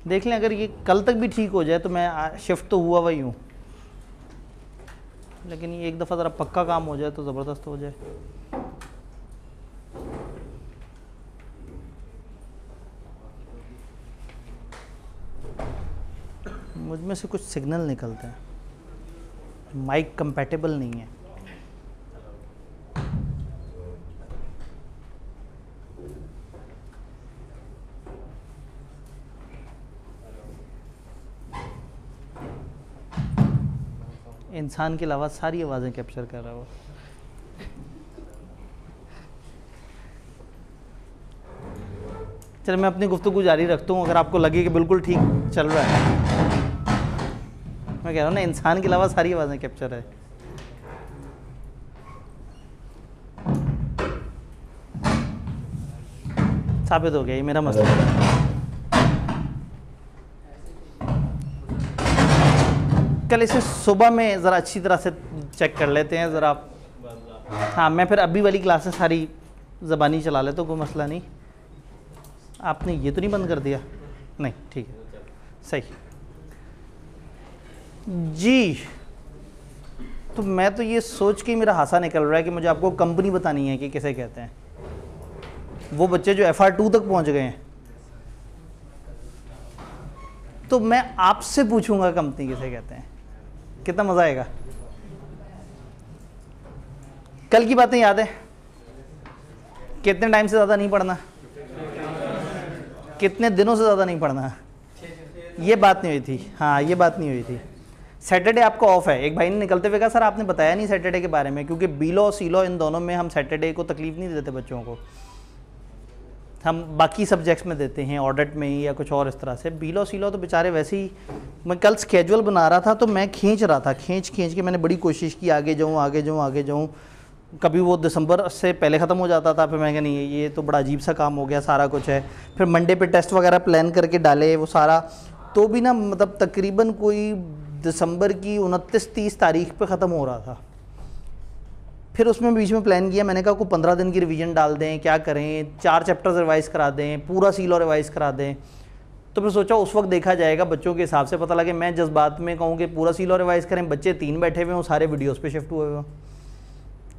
देख लें, अगर ये कल तक भी ठीक हो जाए तो मैं शिफ्ट तो हुआ वही हूँ, लेकिन ये एक दफ़ा ज़रा पक्का काम हो जाए तो ज़बरदस्त हो जाए। मुझ में से कुछ सिग्नल निकलते हैं, माइक कंपैटिबल नहीं है। इंसान के अलावा सारी आवाज़ें कैप्चर कर रहा है वो। चलो मैं अपनी गुफ्तगू जारी रखता हूँ, अगर आपको लगे कि बिल्कुल ठीक चल रहा है। मैं कह रहा हूँ ना, इंसान के अलावा सारी आवाज़ें कैप्चर है। साबित हो गया ये मेरा मसला है। कल इसे सुबह में ज़रा अच्छी तरह से चेक कर लेते हैं ज़रा। हाँ, मैं फिर अभी वाली क्लासेस सारी ज़बानी चला लेता हूँ, कोई मसला नहीं। आपने ये तो नहीं बंद कर दिया? नहीं, ठीक है, सही जी। तो मैं तो ये सोच के मेरा हासा निकल रहा है कि मुझे आपको कंपनी बतानी है कि किसे कहते हैं। वो बच्चे जो FR2 तक पहुंच गए हैं, तो मैं आपसे पूछूंगा कंपनी किसे कहते हैं। कितना मज़ा आएगा। कल की बातें याद है? कितने टाइम से ज़्यादा नहीं पढ़ना, कितने दिनों से ज़्यादा नहीं पढ़ना, ये बात नहीं हुई थी। हाँ, ये बात नहीं हुई थी। सैटरडे आपका ऑफ है। एक भाई ने निकलते हुए कहा सर आपने बताया नहीं सैटरडे के बारे में, क्योंकि बीलो सीलो इन दोनों में हम सैटरडे को तकलीफ़ नहीं देते बच्चों को, हम बाकी सब्जेक्ट्स में देते हैं, ऑडिट में ही या कुछ और इस तरह से। बीलो सीलो तो बेचारे वैसे ही। मैं कल स्केजुअल बना रहा था तो मैं खींच रहा था, खींच के मैंने बड़ी कोशिश की आगे जाऊँ आगे जाऊँ आगे जाऊँ। कभी वो दिसंबर से पहले ख़त्म हो जाता था, फिर मैं कहा नहीं ये तो बड़ा अजीब सा काम हो गया, सारा कुछ है। फिर मंडे पे टेस्ट वगैरह प्लान करके डाले वो सारा, तो भी ना मतलब तकरीबन कोई दिसंबर की 29-30 तारीख पे ख़त्म हो रहा था। फिर उसमें बीच में प्लान किया, मैंने कहा को 15 दिन की रिवीजन डाल दें, क्या करें, 4 चैप्टर्स रिवाइज़ करा दें, पूरा सीलो रिवाइज़ करा दें। तो फिर सोचा उस वक्त देखा जाएगा, बच्चों के हिसाब से पता लगे। मैं जज्बात में कहूँ कि पूरा सीलो रिवाइज़ करें, बच्चे 3 बैठे हुए हों, सारे वीडियोज़ पे शिफ्ट हुए हुए हों।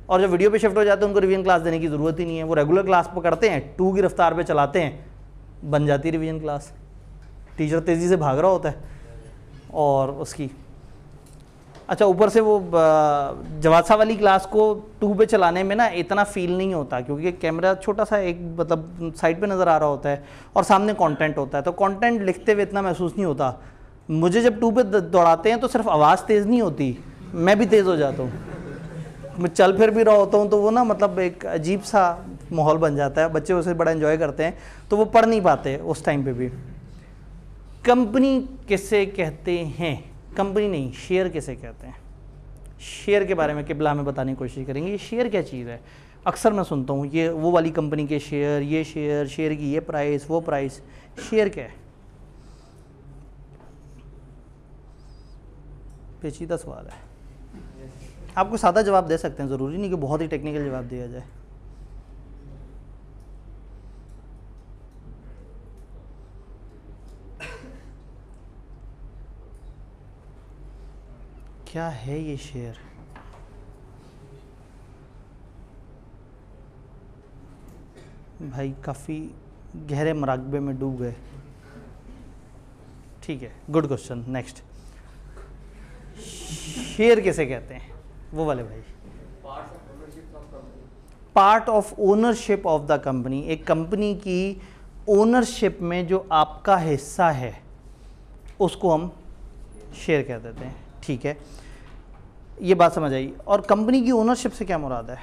और जब वीडियो पे शिफ्ट हो जाते हैं उनको रिवीजन क्लास देने की ज़रूरत ही नहीं है, वो रेगुलर क्लास पकड़ते हैं, 2 की रफ्तार पे चलाते हैं, बन जाती है रिवीजन क्लास। टीचर तेज़ी से भाग रहा होता है और उसकी अच्छा ऊपर से वो जवासा वाली क्लास को 2 पे चलाने में ना इतना फील नहीं होता, क्योंकि कैमरा छोटा सा एक मतलब साइड पे नज़र आ रहा होता है और सामने कंटेंट होता है, तो कंटेंट लिखते हुए इतना महसूस नहीं होता। मुझे जब 2 पे दौड़ाते हैं तो सिर्फ आवाज़ तेज़ नहीं होती, मैं भी तेज़ हो जाता हूँ। मैं चल फिर भी रहा होता हूँ तो वो ना मतलब एक अजीब सा माहौल बन जाता है, बच्चे उसे बड़ा एंजॉय करते हैं, तो वो पढ़ नहीं पाते उस टाइम पे भी। कंपनी किसे कहते हैं? कंपनी नहीं, शेयर किसे कहते हैं? शेयर के बारे में किबला हमें बताने की कोशिश करेंगे। ये शेयर क्या चीज़ है? अक्सर मैं सुनता हूँ ये वो वाली कंपनी के शेयर, ये शेयर, शेयर की ये प्राइस, वो प्राइस। शेयर क्या है? पेचीदा सवाल है। आपको सादा जवाब दे सकते हैं, ज़रूरी नहीं कि बहुत ही टेक्निकल जवाब दिया जाए। क्या है ये शेयर? भाई काफ़ी गहरे मराकबे में डूब गए। ठीक है, गुड क्वेश्चन। नेक्स्ट, शेयर किसे कहते हैं? वो वाले भाई, part of ownership of the company. एक कंपनी की ओनरशिप में जो आपका हिस्सा है उसको हम शेयर कह देते हैं। ठीक है, ये बात समझ आई। और कंपनी की ओनरशिप से क्या मुराद है?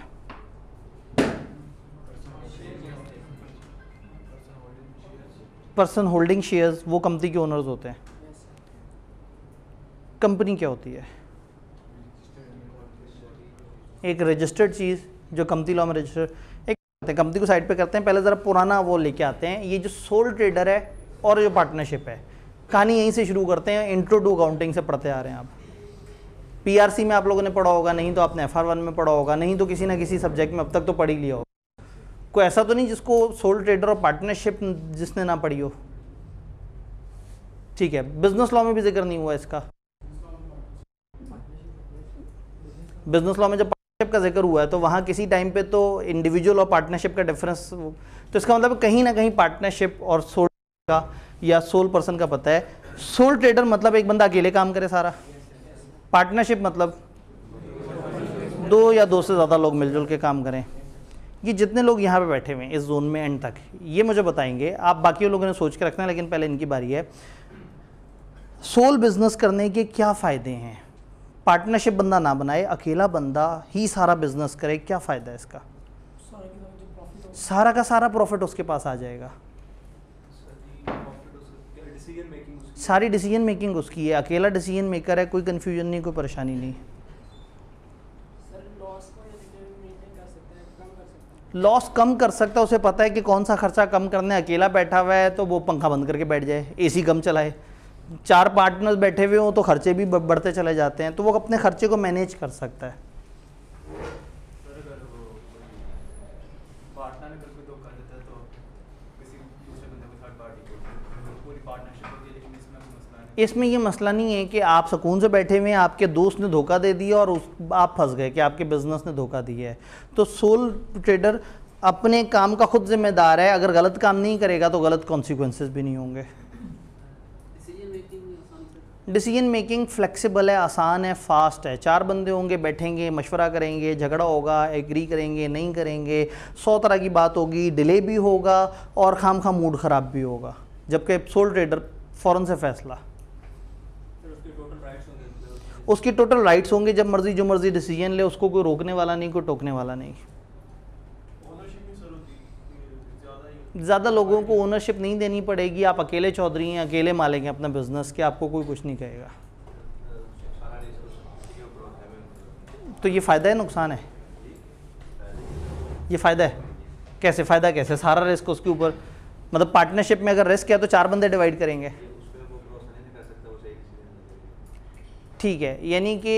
पर्सन होल्डिंग शेयर्स, वो कंपनी के ओनर्स होते हैं। कंपनी क्या होती है? एक रजिस्टर्ड चीज़ जो कंपनी लॉ में रजिस्टर्ड। एक कंपनी को साइड पे करते हैं, पहले ज़रा पुराना वो लेके आते हैं, ये जो सोल ट्रेडर है और जो पार्टनरशिप है, कहानी यहीं से शुरू करते हैं। इंट्रो टू अकाउंटिंग से पढ़ते आ रहे हैं आप। PRC में आप लोगों ने पढ़ा होगा, नहीं तो आपने FR1 में पढ़ा होगा, नहीं तो किसी ना किसी सब्जेक्ट में अब तक तो पढ़ ही लिया होगा। कोई ऐसा तो नहीं जिसको सोल ट्रेडर और पार्टनरशिप जिसने ना पढ़ी हो। ठीक है, बिजनेस लॉ में भी जिक्र नहीं हुआ इसका। बिजनेस लॉ में जब पार्टनरशिप का जिक्र हुआ है तो वहाँ किसी टाइम पे तो इंडिविजुअल और पार्टनरशिप का डिफरेंस, तो इसका मतलब कहीं ना कहीं पार्टनरशिप और सोल का या सोल पर्सन का पता है। सोल ट्रेडर मतलब एक बंदा अकेले काम करे सारा, पार्टनरशिप मतलब 2 या 2 से ज़्यादा लोग मिलजुल के काम करें। ये जितने लोग यहाँ पे बैठे हुए हैं इस जोन में एंड तक, ये मुझे बताएंगे, आप बाकी लोगों ने सोच के रखना है, लेकिन पहले इनकी बारी है। सोल बिजनेस करने के क्या फ़ायदे हैं? पार्टनरशिप बंदा ना बनाए, अकेला बंदा ही सारा बिजनेस करे, क्या फ़ायदा है इसका? सारा का सारा प्रॉफिट उसके पास आ जाएगा, सारी डिसीजन मेकिंग उसकी है, अकेला डिसीजन मेकर है, कोई कन्फ्यूजन नहीं, कोई परेशानी नहीं। लॉस कम कर सकता है, उसे पता है कि कौन सा खर्चा कम करना है। अकेला बैठा हुआ है तो वो पंखा बंद करके बैठ जाए, एसी कम चलाए। 4 पार्टनर्स बैठे हुए हो तो खर्चे भी बढ़ते चले जाते हैं, तो वो अपने खर्चे को मैनेज कर सकता है। इसमें ये मसला नहीं है कि आप सुकून से बैठे हुए हैं, आपके दोस्त ने धोखा दे दिया और आप फंस गए कि आपके बिजनेस ने धोखा दिया है। तो सोल ट्रेडर अपने काम का खुद जिम्मेदार है, अगर गलत काम नहीं करेगा तो गलत कॉन्सिक्वेंसेस भी नहीं होंगे। डिसीजन मेकिंग फ्लेक्सिबल है, आसान है, फास्ट है। 4 बंदे होंगे, बैठेंगे, मशवरा करेंगे, झगड़ा होगा, एग्री करेंगे, नहीं करेंगे, 100 तरह की बात होगी, डिले भी होगा और खामखा मूड ख़राब भी होगा। जबकि सोल ट्रेडर फ़ौरन से फैसला, उसकी टोटल राइट्स होंगे, जब मर्जी जो मर्जी डिसीजन ले, उसको कोई रोकने वाला नहीं, कोई टोकने वाला नहीं। ज़्यादा लोगों को ओनरशिप नहीं देनी पड़ेगी, आप अकेले चौधरी हैं, अकेले मालिक हैं अपना बिजनेस के, आपको कोई कुछ नहीं कहेगा। तो ये फ़ायदा है नुकसान है? ये फ़ायदा है। कैसे फ़ायदा? कैसे? सारा रिस्क उसके ऊपर, मतलब पार्टनरशिप में अगर रिस्क है तो 4 बंदे डिवाइड करेंगे, ठीक है। यानी कि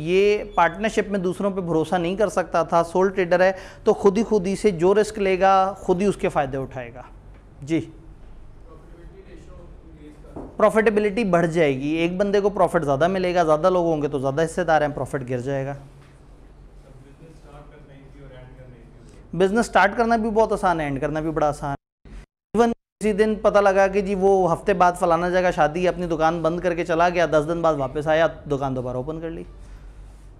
ये पार्टनरशिप में दूसरों पे भरोसा नहीं कर सकता था। सोल ट्रेडर है तो खुद ही से जो रिस्क लेगा खुद ही उसके फ़ायदे उठाएगा। जी, प्रॉफिटेबिलिटी बढ़ जाएगी, एक बंदे को प्रॉफिट ज़्यादा मिलेगा, ज़्यादा लोग होंगे तो ज़्यादा हिस्सेदार हैं, प्रॉफिट गिर जाएगा। बिजनेस स्टार्ट करना भी बहुत आसान है, एंड करना भी बड़ा आसान है। इवन किसी दिन पता लगा कि जी वो हफ्ते बाद फलाना जगह शादी, अपनी दुकान बंद करके चला गया, 10 दिन बाद वापस आया, दुकान दोबारा ओपन कर ली।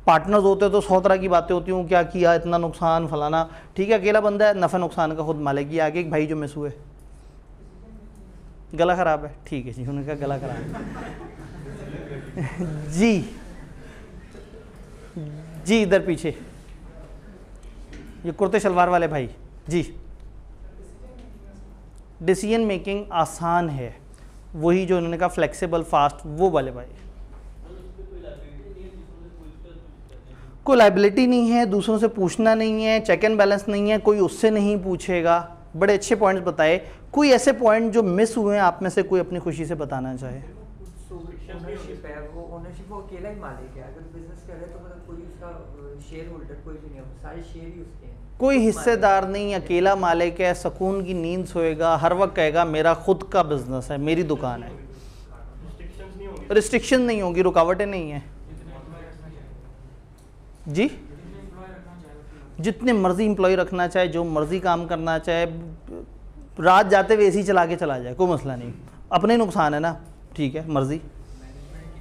पार्टनर्स होते तो 100 तरह की बातें होती हूँ, क्या किया, इतना नुकसान फलाना, ठीक है। अकेला बंदा है, नफ़ा नुकसान का खुद मालिक। ही आगे एक भाई जो मिस हुए, गला ख़राब है, ठीक है जी, उन्होंने कहा गला ख़राब है जी जी, इधर पीछे ये कुर्ते शलवार वाले भाई जी। डिसीजन मेकिंग आसान है, वही जो उन्होंने कहा फ्लेक्सिबल फास्ट, वो वाले भाई। कोई लाइबिलिटी नहीं है, दूसरों से पूछना नहीं है, चेक एंड बैलेंस नहीं है, कोई उससे नहीं पूछेगा। बड़े अच्छे पॉइंट्स बताए। कोई ऐसे पॉइंट जो मिस हुए हैं आप में से कोई अपनी खुशी से बताना चाहे? ओनरशिप है, वो ओनरशिप वो अकेला ही मालिक है। अगर बिजनेस कर रहे हैं तो मतलब कोई उसका शेयर होल्डर कोई भी नहीं है, सारे शेयर ही उसके हैं, कोई हिस्सेदार नहीं, अकेला मालिक है, सुकून की नींद सोएगा, हर वक्त कहेगा मेरा खुद का बिजनेस है, मेरी दुकान है। रिस्ट्रिक्शन नहीं होगी, रुकावटें नहीं है जी। जितने मर्जी एम्प्लॉय रखना चाहे, जो मर्जी काम करना चाहे, रात जाते हुए एसी चला के चला जाए, कोई मसला नहीं। अपने नुकसान है ना, ठीक है, मर्जी,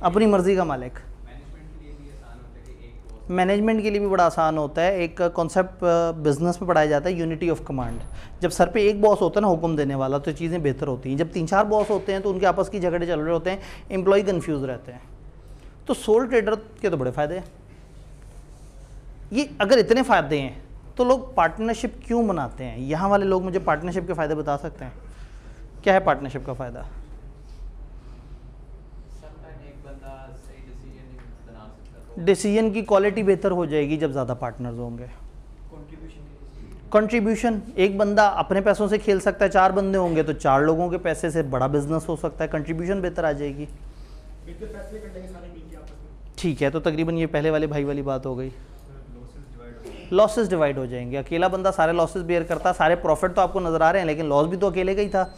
अपनी मर्जी का मालिक। मैनेजमेंट के लिए भी बड़ा आसान होता है। एक कॉन्सेप्ट बिजनेस में पढ़ाया जाता है, यूनिटी ऑफ कमांड। जब सर पे एक बॉस होता है ना हुक्म देने वाला, तो चीज़ें बेहतर होती हैं। जब 3-4 बॉस होते हैं तो उनके आपस की झगड़े चल रहे होते हैं, एम्प्लॉय कंफ्यूज रहते हैं। तो सोल ट्रेडर के तो बड़े फ़ायदे हैं। ये अगर इतने फ़ायदे हैं तो लोग पार्टनरशिप क्यों बनाते हैं? यहाँ वाले लोग मुझे पार्टनरशिप के फ़ायदे बता सकते हैं? क्या है पार्टनरशिप का फ़ायदा? डिसीजन की क्वालिटी बेहतर हो जाएगी जब ज़्यादा पार्टनर्स होंगे। कंट्रीब्यूशन, एक बंदा अपने पैसों से खेल सकता है, 4 बंदे होंगे तो 4 लोगों के पैसे से बड़ा बिजनेस हो सकता है, कंट्रीब्यूशन बेहतर आ जाएगी। ठीक है, तो तकरीबन ये पहले वाले भाई वाली बात हो गई। लॉसेस डिवाइड हो जाएंगे। अकेला बंदा सारे लॉसेस बेयर करता, सारे प्रॉफिट तो आपको नज़र आ रहे हैं, लेकिन लॉस भी तो अकेले का ही था,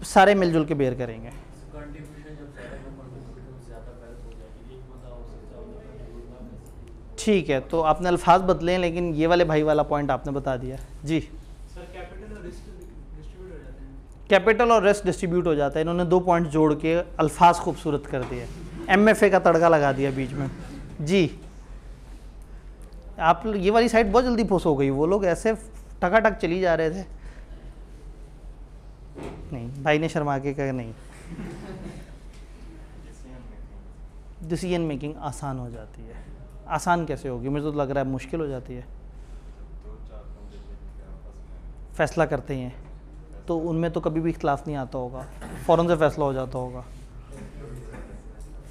सारे मिलजुल के बेयर करेंगे। ठीक है, तो आपने अल्फाज बदले हैं, लेकिन ये वाले भाई वाला पॉइंट आपने बता दिया जी। सर कैपिटल और रिस्क डिस्ट्रीब्यूट हो जाते हैं। कैपिटल और रिस्क डिस्ट्रीब्यूट हो जाता है। इन्होंने 2 पॉइंट जोड़ के अल्फाज खूबसूरत कर दिए, MFA का तड़का लगा दिया बीच में जी। आप ये वाली साइड बहुत जल्दी फुस हो गई, वो लोग ऐसे टकाटक चली जा रहे थे। नहीं, भाई ने शर्मा के कहा नहीं। डिसीजन मेकिंग आसान हो जाती है। आसान कैसे होगी, मुझे तो लग रहा है मुश्किल हो जाती है। फैसला करते हैं तो उनमें तो कभी भी इख्तलाफ नहीं आता होगा, फ़ौरन से फैसला हो जाता होगा।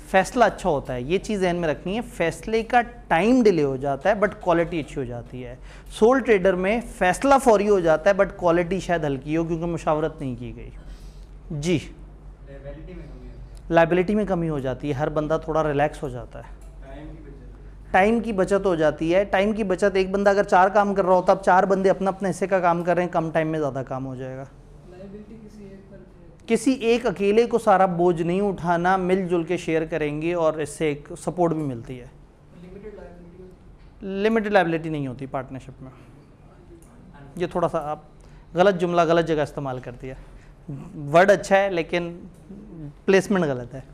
फैसला अच्छा होता है, ये चीज़ ध्यान में रखनी है। फैसले का टाइम डिले हो जाता है बट क्वालिटी अच्छी हो जाती है। सोल ट्रेडर में फैसला फौरी हो जाता है बट क्वालिटी शायद हल्की हो, क्योंकि मुशावरत नहीं की गई जी। लाइबिलिटी में कमी हो जाती है, हर बंदा थोड़ा रिलैक्स हो जाता है। टाइम की बचत हो जाती है। टाइम की बचत, एक बंदा अगर 4 काम कर रहा होता, अब 4 बंदे अपना अपने हिस्से का काम कर रहे हैं, कम टाइम में ज़्यादा काम हो जाएगा। किसी एक अकेले को सारा बोझ नहीं उठाना, मिलजुल के शेयर करेंगे और इससे एक सपोर्ट भी मिलती है। लिमिटेड लायबिलिटी नहीं होती पार्टनरशिप में। ये थोड़ा सा आप गलत जुमला गलत जगह इस्तेमाल कर दिया। वर्ड अच्छा है लेकिन प्लेसमेंट गलत है।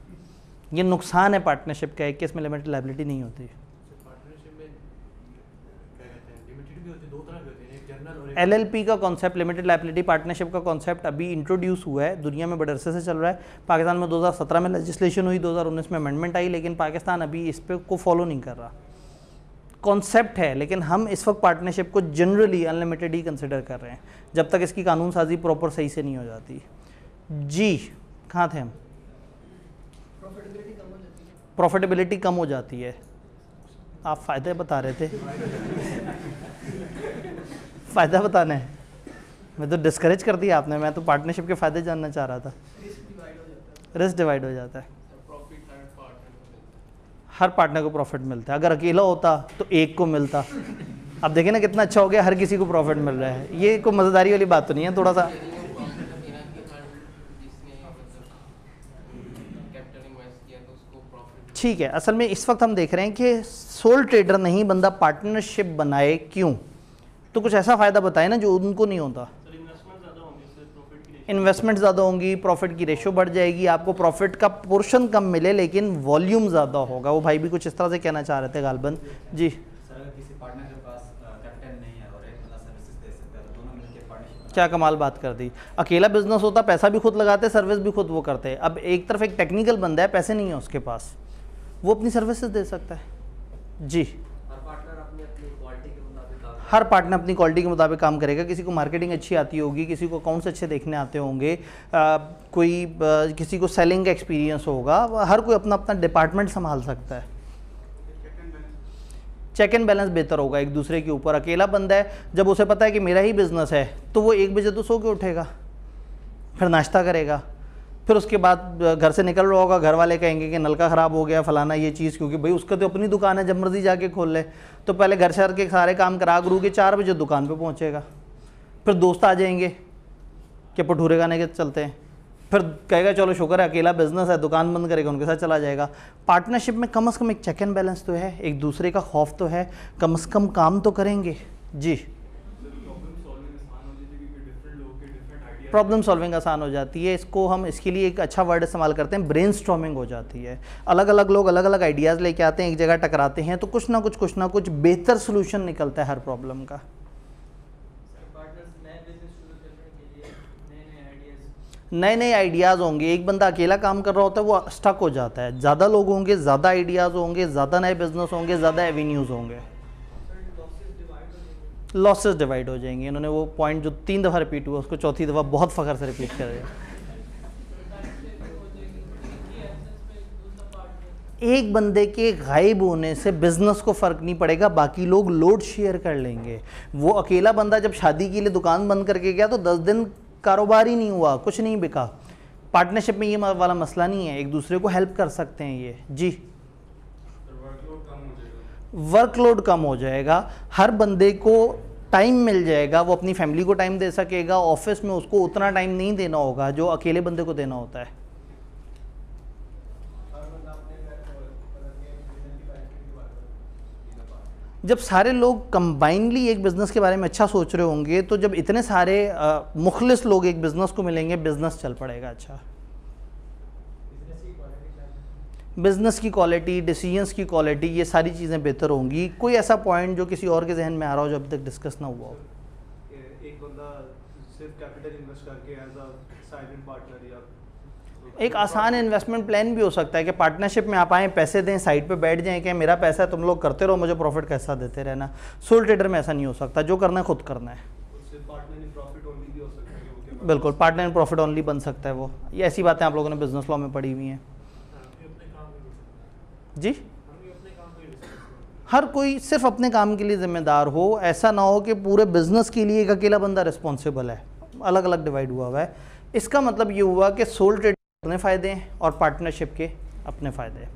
ये नुकसान है पार्टनरशिप का, एक केस में लिमिटेड लायबिलिटी नहीं होती। LLP का कॉन्सेप्ट, लिमिटेड लायबिलिटी पार्टनरशिप का कॉन्सेप्ट अभी इंट्रोड्यूस हुआ है, दुनिया में बड़े अरसे से चल रहा है। पाकिस्तान में 2017 में लेजिस्लेशन हुई, 2019 में अमेंडमेंट आई, लेकिन पाकिस्तान अभी इस पे को फॉलो नहीं कर रहा। कॉन्सेप्ट है, लेकिन हम इस वक्त पार्टनरशिप को जनरली अनलिमिटेड ही कंसिडर कर रहे हैं, जब तक इसकी कानून साजी प्रॉपर सही से नहीं हो जाती जी। कहाँ थे हम? प्रॉफिटेबिलिटी कम हो जाती है। आप फ़ायदे बता रहे थे। फ़ायदा बताना है, मैं तो डिस्करेज कर दिया आपने। मैं तो पार्टनरशिप के फ़ायदे जानना चाह रहा था। रिस्क डिवाइड हो जाता है, हर पार्टनर को प्रॉफिट मिलता है। अगर अकेला होता तो एक को मिलता। अब देखें ना कितना अच्छा हो गया, हर किसी को प्रॉफिट मिल रहा है। ये कोई मज़ेदारी वाली बात तो नहीं है, थोड़ा सा ठीक है। असल में इस वक्त हम देख रहे हैं कि सोल ट्रेडर नहीं बंदा पार्टनरशिप बनाए, क्यों? तो कुछ ऐसा फ़ायदा बताए ना जो उनको नहीं होता। इन्वेस्टमेंट ज़्यादा होंगी, प्रॉफिट की रेशो बढ़ जाएगी, आपको प्रॉफिट का पोर्शन कम मिले लेकिन वॉल्यूम ज़्यादा होगा। वो भाई भी कुछ इस तरह से कहना चाह रहे थे गालबन जी। क्या कमाल बात कर दी। अकेला बिजनेस होता, पैसा भी खुद लगाते, सर्विस भी खुद वो करते। अब एक तरफ एक टेक्निकल बंदा है, पैसे नहीं है उसके पास, वो अपनी सर्विसेज दे सकता है जी। हर पार्टनर अपनी क्वालिटी के मुताबिक काम करेगा। किसी को मार्केटिंग अच्छी आती होगी, किसी को अकाउंट्स अच्छे देखने आते होंगे, किसी को सेलिंग का एक्सपीरियंस होगा। हर कोई अपना अपना डिपार्टमेंट संभाल सकता है। चेक एंड बैलेंस बेहतर होगा एक दूसरे के ऊपर। अकेला बंदा है, जब उसे पता है कि मेरा ही बिजनेस है, तो वो 1 बजे तो सो के उठेगा, फिर नाश्ता करेगा, फिर उसके बाद घर से निकल रहा होगा, घर वाले कहेंगे कि नलका ख़राब हो गया फलाना ये चीज़, क्योंकि भाई उसका तो अपनी दुकान है, जब मर्जी जाके खोल ले। तो पहले घर शहर के सारे काम करा करू के 4 बजे दुकान पे पहुंचेगा। फिर दोस्त आ जाएंगे कि भटूरे खाने के चलते हैं, फिर कहेगा चलो शुक्र है अकेला बिजनेस है, दुकान बंद करेगा, उनके साथ चला जाएगा। पार्टनरशिप में कम से कम एक चेक एंड बैलेंस तो है, एक दूसरे का खौफ तो है, कम से कम काम तो करेंगे जी। प्रॉब्लम सॉल्विंग आसान हो जाती है। इसको हम इसके लिए एक अच्छा वर्ड इस्तेमाल करते हैं, ब्रेनस्टॉर्मिंग हो जाती है। अलग अलग लोग अलग अलग आइडियाज़ लेके आते हैं, एक जगह टकराते हैं, तो कुछ ना कुछ बेहतर सोल्यूशन निकलता है हर प्रॉब्लम का। नए आइडियाज़ होंगे। एक बंदा अकेला काम कर रहा होता है, वो स्टक हो जाता है। ज़्यादा लोग होंगे, ज़्यादा आइडियाज़ होंगे, ज़्यादा नए बिजनेस होंगे, ज़्यादा एवेन्यूज़ होंगे, लॉसेस डिवाइड हो जाएंगे। इन्होंने वो पॉइंट जो 3 दफ़ा रिपीट हुआ उसको 4थी दफ़ा बहुत फ़ख्र से रिपीट कर दिया। एक बंदे के गायब होने से बिजनेस को फ़र्क नहीं पड़ेगा, बाकी लोग लोड शेयर कर लेंगे। वो अकेला बंदा जब शादी के लिए दुकान बंद करके गया तो 10 दिन कारोबार ही नहीं हुआ, कुछ नहीं बिका। पार्टनरशिप में ये वाला मसला नहीं है, एक दूसरे को हेल्प कर सकते हैं ये जी। वर्कलोड कम हो जाएगा, हर बंदे को टाइम मिल जाएगा, वो अपनी फैमिली को टाइम दे सकेगा। ऑफिस में उसको उतना टाइम नहीं देना होगा जो अकेले बंदे को देना होता है। जब सारे लोग कंबाइनली एक बिज़नेस के बारे में अच्छा सोच रहे होंगे, तो जब इतने सारे मुखलिस लोग एक बिज़नेस को मिलेंगे, बिज़नेस चल पड़ेगा अच्छा। बिज़नेस की क्वालिटी, डिसीजंस की क्वालिटी, ये सारी चीज़ें बेहतर होंगी। कोई ऐसा पॉइंट जो किसी और के जहन में आ रहा हो जो अभी तक डिस्कस ना हुआ हो? एक बंदा सिर्फ कैपिटल इन्वेस्ट करके एज अ साइलेंट पार्टनर या एक आसान इन्वेस्टमेंट प्लान भी हो सकता है कि पार्टनरशिप में आप आएँ, पैसे दें, साइड पे बैठ जाएं कि मेरा पैसा है, तुम लोग करते रहो, मुझे प्रॉफिट कैसा देते रहना। सोल ट्रेडर में ऐसा नहीं हो सकता, जो करना है खुद करना है। पार्टनर इन प्रॉफिट ओनली भी हो सकता है कि वो बिल्कुल, पार्टनर इन प्रॉफिट ओनली बन सकता है वो। ये ऐसी बातें आप लोगों ने बिजनेस लॉ में पढ़ी हुई हैं जी। हर कोई सिर्फ अपने काम के लिए जिम्मेदार हो, ऐसा ना हो कि पूरे बिजनेस के लिए एक अकेला बंदा रिस्पॉन्सिबल है, अलग अलग डिवाइड हुआ हुआ है। इसका मतलब ये हुआ कि सोल ट्रेड अपने फ़ायदे हैं और पार्टनरशिप के अपने फ़ायदे हैं।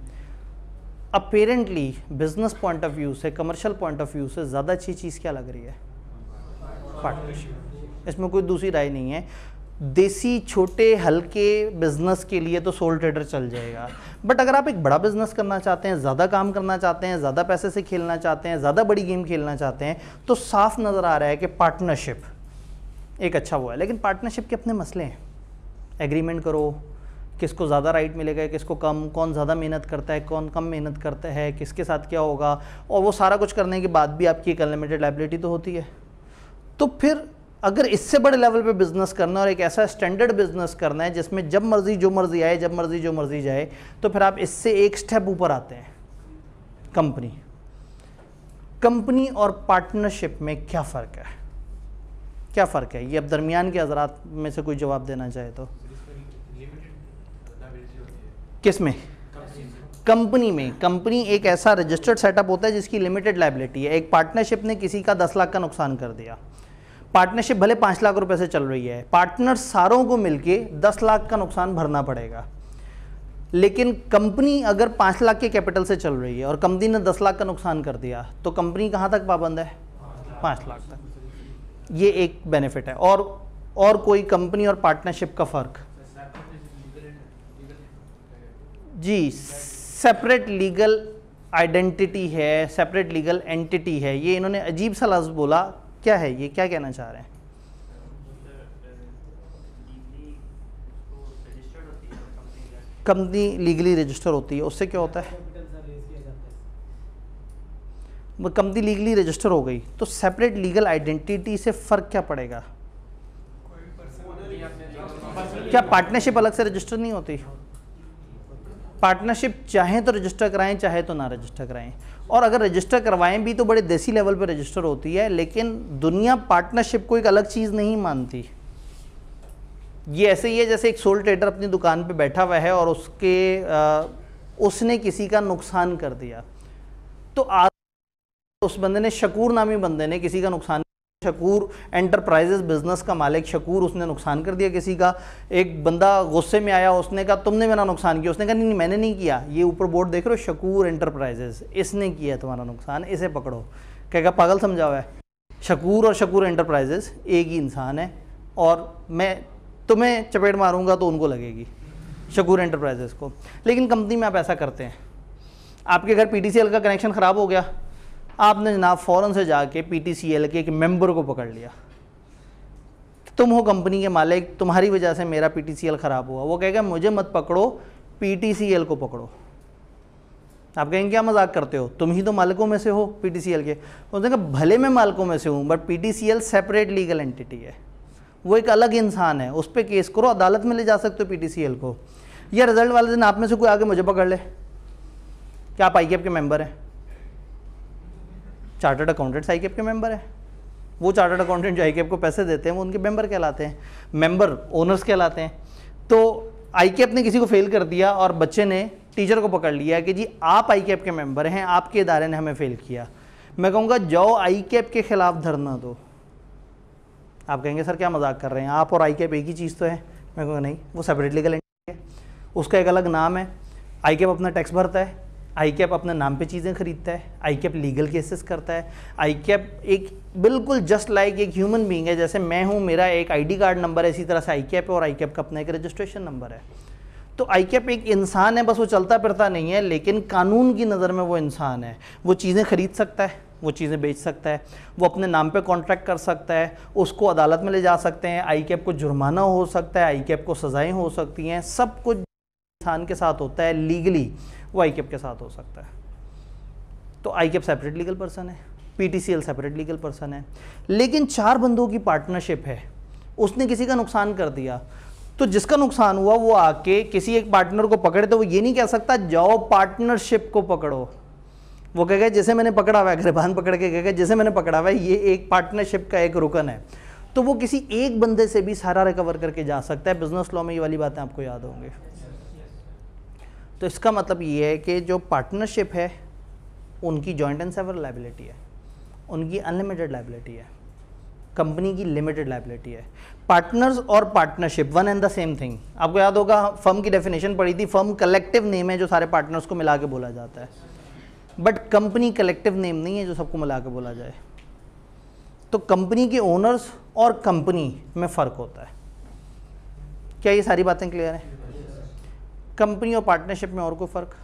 Apparently business point of view से, कमर्शियल पॉइंट ऑफ व्यू से ज़्यादा अच्छी चीज़ क्या लग रही है? पार्टनरशिप। इसमें कोई दूसरी राय नहीं है। देसी छोटे हल्के बिजनेस के लिए तो सोल ट्रेडर चल जाएगा, बट अगर आप एक बड़ा बिजनेस करना चाहते हैं, ज़्यादा काम करना चाहते हैं, ज़्यादा पैसे से खेलना चाहते हैं, ज़्यादा बड़ी गेम खेलना चाहते हैं, तो साफ नज़र आ रहा है कि पार्टनरशिप एक अच्छा वो है। लेकिन पार्टनरशिप के अपने मसले हैं। एग्रीमेंट करो, किसको ज़्यादा राइट मिलेगा, किसको कम, कौन ज़्यादा मेहनत करता है, कौन कम मेहनत करता है, किसके साथ क्या होगा, और वो सारा कुछ करने के बाद भी आपकी एक अनलिमिटेड लायबिलिटी तो होती है। तो फिर अगर इससे बड़े लेवल पे बिज़नेस करना और एक ऐसा स्टैंडर्ड बिज़नेस करना है जिसमें जब मर्ज़ी जो मर्ज़ी आए, जब मर्ज़ी जो मर्ज़ी जाए, तो फिर आप इससे एक स्टेप ऊपर आते हैं। कंपनी और पार्टनरशिप में क्या फ़र्क है? क्या फ़र्क है? ये अब दरमियान के हज़रात में से कोई जवाब देना चाहे तो। किस में? कंपनी में। कंपनी एक ऐसा रजिस्टर्ड सेटअप होता है जिसकी लिमिटेड लायबिलिटी है। एक पार्टनरशिप ने किसी का 10 लाख का नुकसान कर दिया, पार्टनरशिप भले 5 लाख रुपए से चल रही है, पार्टनर सारों को मिलके 10 लाख का नुकसान भरना पड़ेगा। लेकिन कंपनी अगर 5 लाख के कैपिटल से चल रही है और कंपनी ने 10 लाख का नुकसान कर दिया, तो कंपनी कहाँ तक पाबंद है? 5 लाख तक। ये एक बेनिफिट है। और कोई कंपनी और पार्टनरशिप का फ़र्क? जी, सेपरेट लीगल आइडेंटिटी है, सेपरेट लीगल एंटिटी है। ये इन्होंने अजीब सा लफ्ज़ बोला, क्या है ये? क्या कहना चाह रहे हैं? कंपनी लीगली रजिस्टर होती है, उससे क्या होता है? वो कंपनी लीगली रजिस्टर हो गई, तो सेपरेट लीगल आइडेंटिटी से फ़र्क क्या पड़ेगा? क्या पार्टनरशिप अलग से रजिस्टर नहीं होती? पार्टनरशिप चाहे तो रजिस्टर कराएं, चाहे तो ना रजिस्टर कराएं। और अगर रजिस्टर करवाएं भी तो बड़े देसी लेवल पर रजिस्टर होती है। लेकिन दुनिया पार्टनरशिप को एक अलग चीज़ नहीं मानती। ये ऐसे ही है जैसे एक सोल ट्रेडर अपनी दुकान पे बैठा हुआ है और उसने किसी का नुकसान कर दिया, तो आज उस बंदे ने, शकूर नामी बंदे ने किसी का नुकसान, शकूर एंटरप्राइजेस बिजनेस का मालिक शकूर, उसने नुकसान कर दिया किसी का। एक बंदा गुस्से में आया, उसने कहा तुमने मेरा नुकसान किया। उसने कहा नहीं मैंने नहीं किया, ये ऊपर बोर्ड देख रहे हो, शकूर एंटरप्राइजेस, इसने किया तुम्हारा नुकसान, इसे पकड़ो। कहेगा पागल समझा हुआ है? शकूर और शकूर एंटरप्राइजेस एक ही इंसान है, और मैं तुम्हें चपेट मारूंगा तो उनको लगेगी, शकूर एंटरप्राइजेस को। लेकिन कंपनी में आप ऐसा करते हैं, आपके घर PTCL का कनेक्शन ख़राब हो गया, आपने जनाब फ़ौरन से जाके PTCL के एक मेंबर को पकड़ लिया, तुम हो कंपनी के मालिक, तुम्हारी वजह से मेरा PTCL ख़राब हुआ। वो कहेगा मुझे मत पकड़ो, PTCL को पकड़ो। आप कहेंगे क्या मजाक करते हो, तुम ही तो मालिकों में से हो PTCL के। उसने कहा भले मैं मालिकों में से हूँ, but PTCL separate legal entity है, वो एक अलग इंसान है, उस पर केस करो, अदालत में ले जा सकते हो PTCL को। या रिजल्ट वाले दिन आप में से कोई आगे मुझे पकड़ ले, क्या आप ICAP के मेंबर हैं? चार्टर्ड अकाउंटेंट्स ICAP के मेंबर हैं। वो चार्टर्ड अकाउंटेंट जो ICAP को पैसे देते हैं वो उनके मेंबर कहलाते हैं, मेंबर ओनर्स कहलाते हैं। तो ICAP ने किसी को फेल कर दिया और बच्चे ने टीचर को पकड़ लिया कि जी आप ICAP के मेंबर हैं, आपके इदारे ने हमें फेल किया। मैं कहूँगा जाओ ICAP के खिलाफ धरना दो। आप कहेंगे सर क्या मजाक कर रहे हैं, आप और ICAP एक ही चीज़ तो है। मैं कहूँगा नहीं, वो सेपरेट लीगल एंटिटी है, उसका एक अलग नाम है। ICAP अपना टैक्स भरता है, ICAP अपने नाम पे चीज़ें खरीदता है, ICAP लीगल केसेस करता है। ICAP एक बिल्कुल जस्ट लाइक एक ह्यूमन बीइंग है, जैसे मैं हूँ, मेरा एक ID कार्ड नंबर है, इसी तरह से ICAP है, और ICAP का अपना एक रजिस्ट्रेशन नंबर है। तो ICAP एक इंसान है, बस वो चलता फिरता नहीं है, लेकिन कानून की नज़र में वो इंसान है। वो चीज़ें खरीद सकता है, वो चीज़ें बेच सकता है, वो अपने नाम पे कॉन्ट्रैक्ट कर सकता है, उसको अदालत में ले जा सकते हैं, आई कैप को जुर्माना हो सकता है, आई कैप को सज़ाएँ हो सकती हैं, सब कुछ इंसान के साथ होता है लीगली वो आई कैप के साथ हो सकता है। तो आई कैप सेपरेट लीगल पर्सन है, PTCL सेपरेट लीगल पर्सन है। लेकिन 4 बंदों की पार्टनरशिप है, उसने किसी का नुकसान कर दिया, तो जिसका नुकसान हुआ वो आके किसी एक पार्टनर को पकड़े तो वो ये नहीं कह सकता जाओ पार्टनरशिप को पकड़ो। वो कहेगा जैसे मैंने पकड़ा हुआ है, गिरबान पकड़ के कहेगा जैसे मैंने पकड़ा हुआ है, ये एक पार्टनरशिप का एक रुकन है। तो वो किसी एक बंदे से भी सारा रिकवर करके जा सकता है। बिजनेस लॉ में ये वाली बातें आपको याद होंगी। तो इसका मतलब ये है कि जो पार्टनरशिप है उनकी जॉइंट एंड सेवरल लायबिलिटी है, उनकी अनलिमिटेड लायबिलिटी है, कंपनी की लिमिटेड लायबिलिटी है। पार्टनर्स और partnership one and the same thing. आपको याद होगा फर्म की डेफिनेशन पढ़ी थी, फर्म कलेक्टिव नेम है जो सारे पार्टनर्स को मिला के बोला जाता है, बट कंपनी कलेक्टिव नेम नहीं है जो सबको मिला के बोला जाए। तो कंपनी के ओनर्स और कंपनी में फ़र्क होता है। क्या ये सारी बातें क्लियर हैं? कंपनी और पार्टनरशिप में और कोई फ़र्क?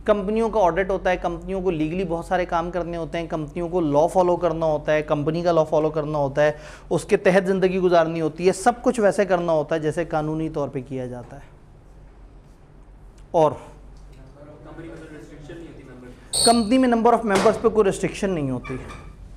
कंपनियों का ऑडिट होता है, कंपनियों को लीगली बहुत सारे काम करने होते हैं, कंपनियों को लॉ फॉलो करना होता है, कंपनी का लॉ फॉलो करना होता है, उसके तहत ज़िंदगी गुजारनी होती है, सब कुछ वैसे करना होता है जैसे कानूनी तौर पे किया जाता है। और कंपनी में नंबर ऑफ मेंबर्स पे कोई रिस्ट्रिक्शन नहीं होती,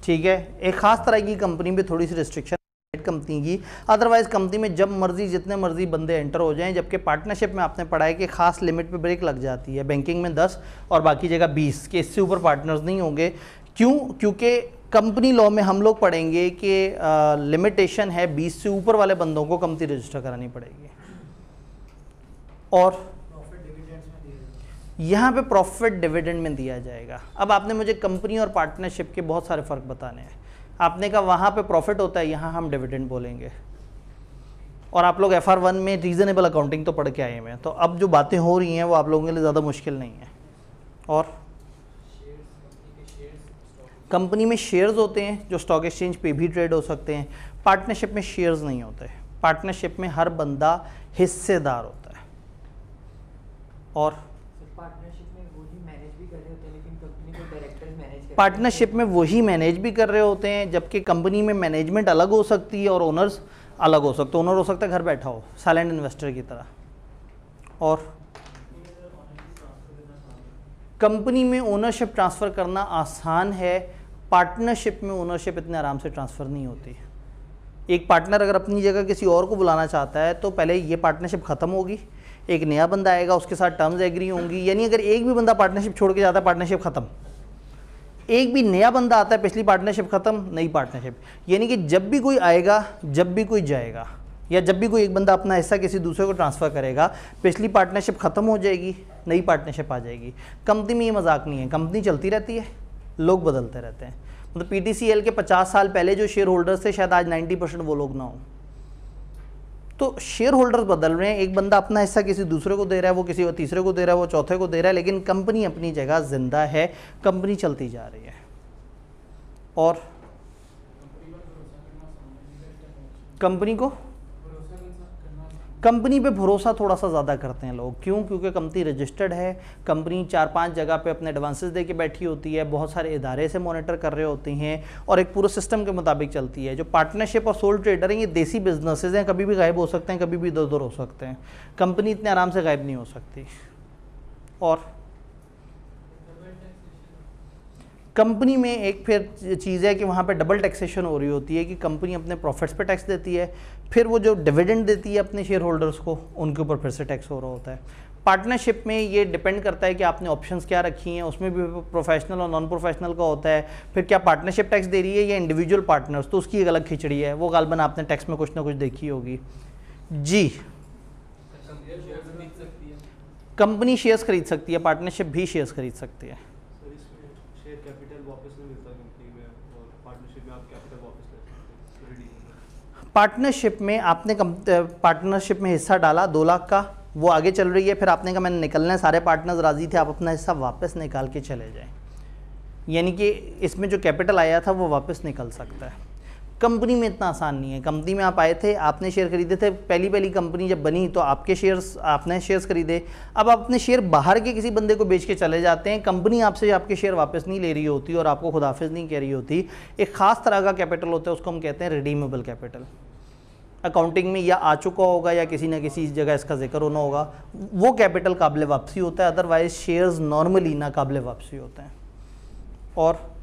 ठीक है। एक ख़ास तरह की कंपनी में थोड़ी सी रिस्ट्रिक्शन कंपनी की, अदरवाइज कंपनी में जब मर्जी जितने मर्जी बंदे एंटर हो जाएं। जबकि पार्टनरशिप में आपने पढ़ा है कि खास लिमिट पे ब्रेक लग जाती है, बैंकिंग में 10 और बाकी जगह 20 के, इससे ऊपर पार्टनर्स नहीं होंगे। क्यों? क्योंकि कंपनी लॉ में हम लोग पढ़ेंगे कि लिमिटेशन है 20 से ऊपर वाले बंदों को कंपनी रजिस्टर करानी पड़ेगी। और यहाँ पे प्रॉफिट डिविडेंड में दिया जाएगा। अब आपने मुझे कंपनी और पार्टनरशिप के बहुत सारे फ़र्क बताने हैं। आपने कहा वहाँ पे प्रॉफिट होता है, यहाँ हम डिविडेंड बोलेंगे। और आप लोग FR1 में रीज़नेबल अकाउंटिंग तो पढ़ के आए हैं, तो अब जो बातें हो रही हैं वो आप लोगों के लिए ज़्यादा मुश्किल नहीं है। और कंपनी में शेयर्स होते हैं जो स्टॉक एक्सचेंज पे भी ट्रेड हो सकते हैं। पार्टनरशिप में शेयर्स नहीं होते। पार्टनरशिप में हर बंदा हिस्सेदार होता है। और पार्टनरशिप में वही मैनेज भी कर रहे होते हैं, लेकिन कंपनी को डायरेक्टर मैनेज करते हैं। पार्टनरशिप में वही मैनेज भी कर रहे होते हैं, जबकि कंपनी में मैनेजमेंट अलग हो सकती है और ओनर्स अलग हो सकते हैं। ओनर हो सकता है घर बैठा हो, साइलेंट इन्वेस्टर की तरह। और कंपनी में ओनरशिप ट्रांसफ़र करना आसान है, पार्टनरशिप में ओनरशिप इतने आराम से ट्रांसफ़र नहीं होती। एक पार्टनर अगर अपनी जगह किसी और को बुलाना चाहता है तो पहले ये पार्टनरशिप ख़त्म होगी, एक नया बंदा आएगा, उसके साथ टर्म्स एग्री होंगी। यानी अगर एक भी बंदा पार्टनरशिप छोड़ के जाता है, पार्टनरशिप ख़त्म। एक भी नया बंदा आता है, पिछली पार्टनरशिप ख़त्म, नई पार्टनरशिप। यानी कि जब भी कोई आएगा, जब भी कोई जाएगा, या जब भी कोई एक बंदा अपना हिस्सा किसी दूसरे को ट्रांसफ़र करेगा, पिछली पार्टनरशिप ख़त्म हो जाएगी, नई पार्टनरशिप आ जाएगी। कंपनी में ये मजाक नहीं है, कंपनी चलती रहती है, लोग बदलते रहते हैं। मतलब PTCL के 50 साल पहले जो शेयर होल्डर्स थे, शायद आज 90% वो लोग ना हो। तो शेयर होल्डर्स बदल रहे हैं, एक बंदा अपना हिस्सा किसी दूसरे को दे रहा है, वो किसी तीसरे को दे रहा है, वो चौथे को दे रहा है, लेकिन कंपनी अपनी जगह जिंदा है, कंपनी चलती जा रही है। और कंपनी पे भरोसा थोड़ा सा ज़्यादा करते हैं लोग। क्यों? क्योंकि कंपनी रजिस्टर्ड है, कंपनी 4-5 जगह पे अपने एडवांसेस दे के बैठी होती है, बहुत सारे इदारे से मॉनिटर कर रहे होते हैं और एक पूरे सिस्टम के मुताबिक चलती है। जो पार्टनरशिप और सोल ट्रेडर हैं, ये देसी बिजनेसेस हैं, कभी भी गायब हो सकते हैं, कभी भी इधर उधर हो सकते हैं। कंपनी इतने आराम से गायब नहीं हो सकती। और कंपनी में एक फिर चीज़ है कि वहाँ पे डबल टैक्सेशन हो रही होती है कि कंपनी अपने प्रॉफिट्स पे टैक्स देती है, फिर वो जो डिविडेंड देती है अपने शेयर होल्डर्स को, उनके ऊपर फिर से टैक्स हो रहा होता है। पार्टनरशिप में ये डिपेंड करता है कि आपने ऑप्शंस क्या रखी हैं, उसमें भी प्रोफेशनल और नॉन प्रोफेशनल का होता है। फिर क्या पार्टनरशिप टैक्स दे रही है या इंडिविजुअल पार्टनर्स, तो उसकी एक अलग खिचड़ी है, वो गालबन आपने टैक्स में कुछ ना कुछ देखी होगी। जी, कंपनी शेयर्स खरीद सकती है, पार्टनरशिप भी शेयर्स खरीद सकती है। पार्टनरशिप में आपने पार्टनरशिप में हिस्सा डाला 2 लाख का, वो आगे चल रही है, फिर आपने कहा मैंने निकलना है, सारे पार्टनर्स राज़ी थे, आप अपना हिस्सा वापस निकाल के चले जाएं। यानी कि इसमें जो कैपिटल आया था वो वापस निकल सकता है। कंपनी में इतना आसान नहीं है। कंपनी में आप आए थे, आपने शेयर खरीदे थे, पहली कंपनी जब बनी तो आपने शेयर्स खरीदे। अब आप अपने शेयर बाहर के किसी बंदे को बेच के चले जाते हैं, कंपनी आपसे आपके शेयर वापस नहीं ले रही होती और आपको खुदाफिज नहीं कह रही होती। एक ख़ास तरह का कैपिटल होता है, उसको हम कहते हैं रिडीमेबल कैपिटल। अकाउंटिंग में या आ चुका होगा या किसी ना किसी जगह इसका जिक्र होना होगा, वो कैपिटल काबिल वापसी होता है। अदरवाइज शेयर्स नॉर्मली ना काबिल वापसी होते हैं। और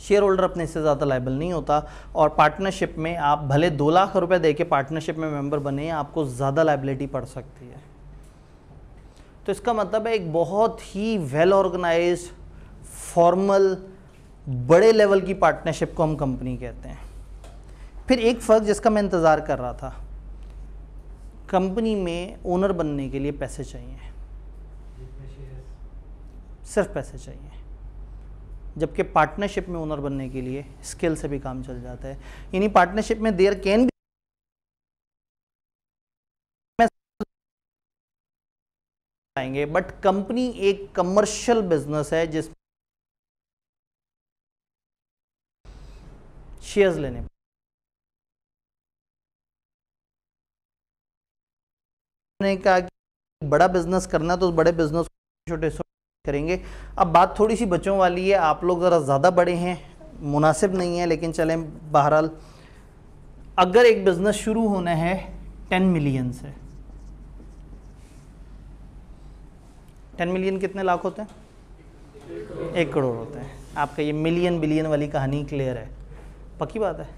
शेयर होल्डर अपने से ज़्यादा लायबल नहीं होता। और पार्टनरशिप में आप भले 2 लाख रुपए दे के पार्टनरशिप में मेंबर बने, आपको ज़्यादा लायबिलिटी पड़ सकती है। तो इसका मतलब है एक बहुत ही वेल ऑर्गेनाइज्ड फॉर्मल बड़े लेवल की पार्टनरशिप को हम कंपनी कहते हैं। फिर एक फ़र्क जिसका मैं इंतज़ार कर रहा था, कंपनी में ओनर बनने के लिए पैसे चाहिए, सिर्फ पैसे चाहिए, जबकि पार्टनरशिप में ओनर बनने के लिए स्किल से भी काम चल जाता है। यानी पार्टनरशिप में देयर कैन बी आएंगे, बट कंपनी एक कमर्शियल बिजनेस है जिस शेयर्स लेने का बड़ा बिजनेस करना तो उस बड़े बिजनेस छोटे करेंगे। अब बात थोड़ी सी बच्चों वाली है, आप लोग ज़रा ज़्यादा बड़े हैं, मुनासिब नहीं है, लेकिन चलें बहरहाल। अगर एक बिज़नेस शुरू होना है 10 मिलियन से, 10 मिलियन कितने लाख होते हैं? 1 करोड़ होते हैं। आपका ये मिलियन बिलियन वाली कहानी क्लियर है, पक्की बात है।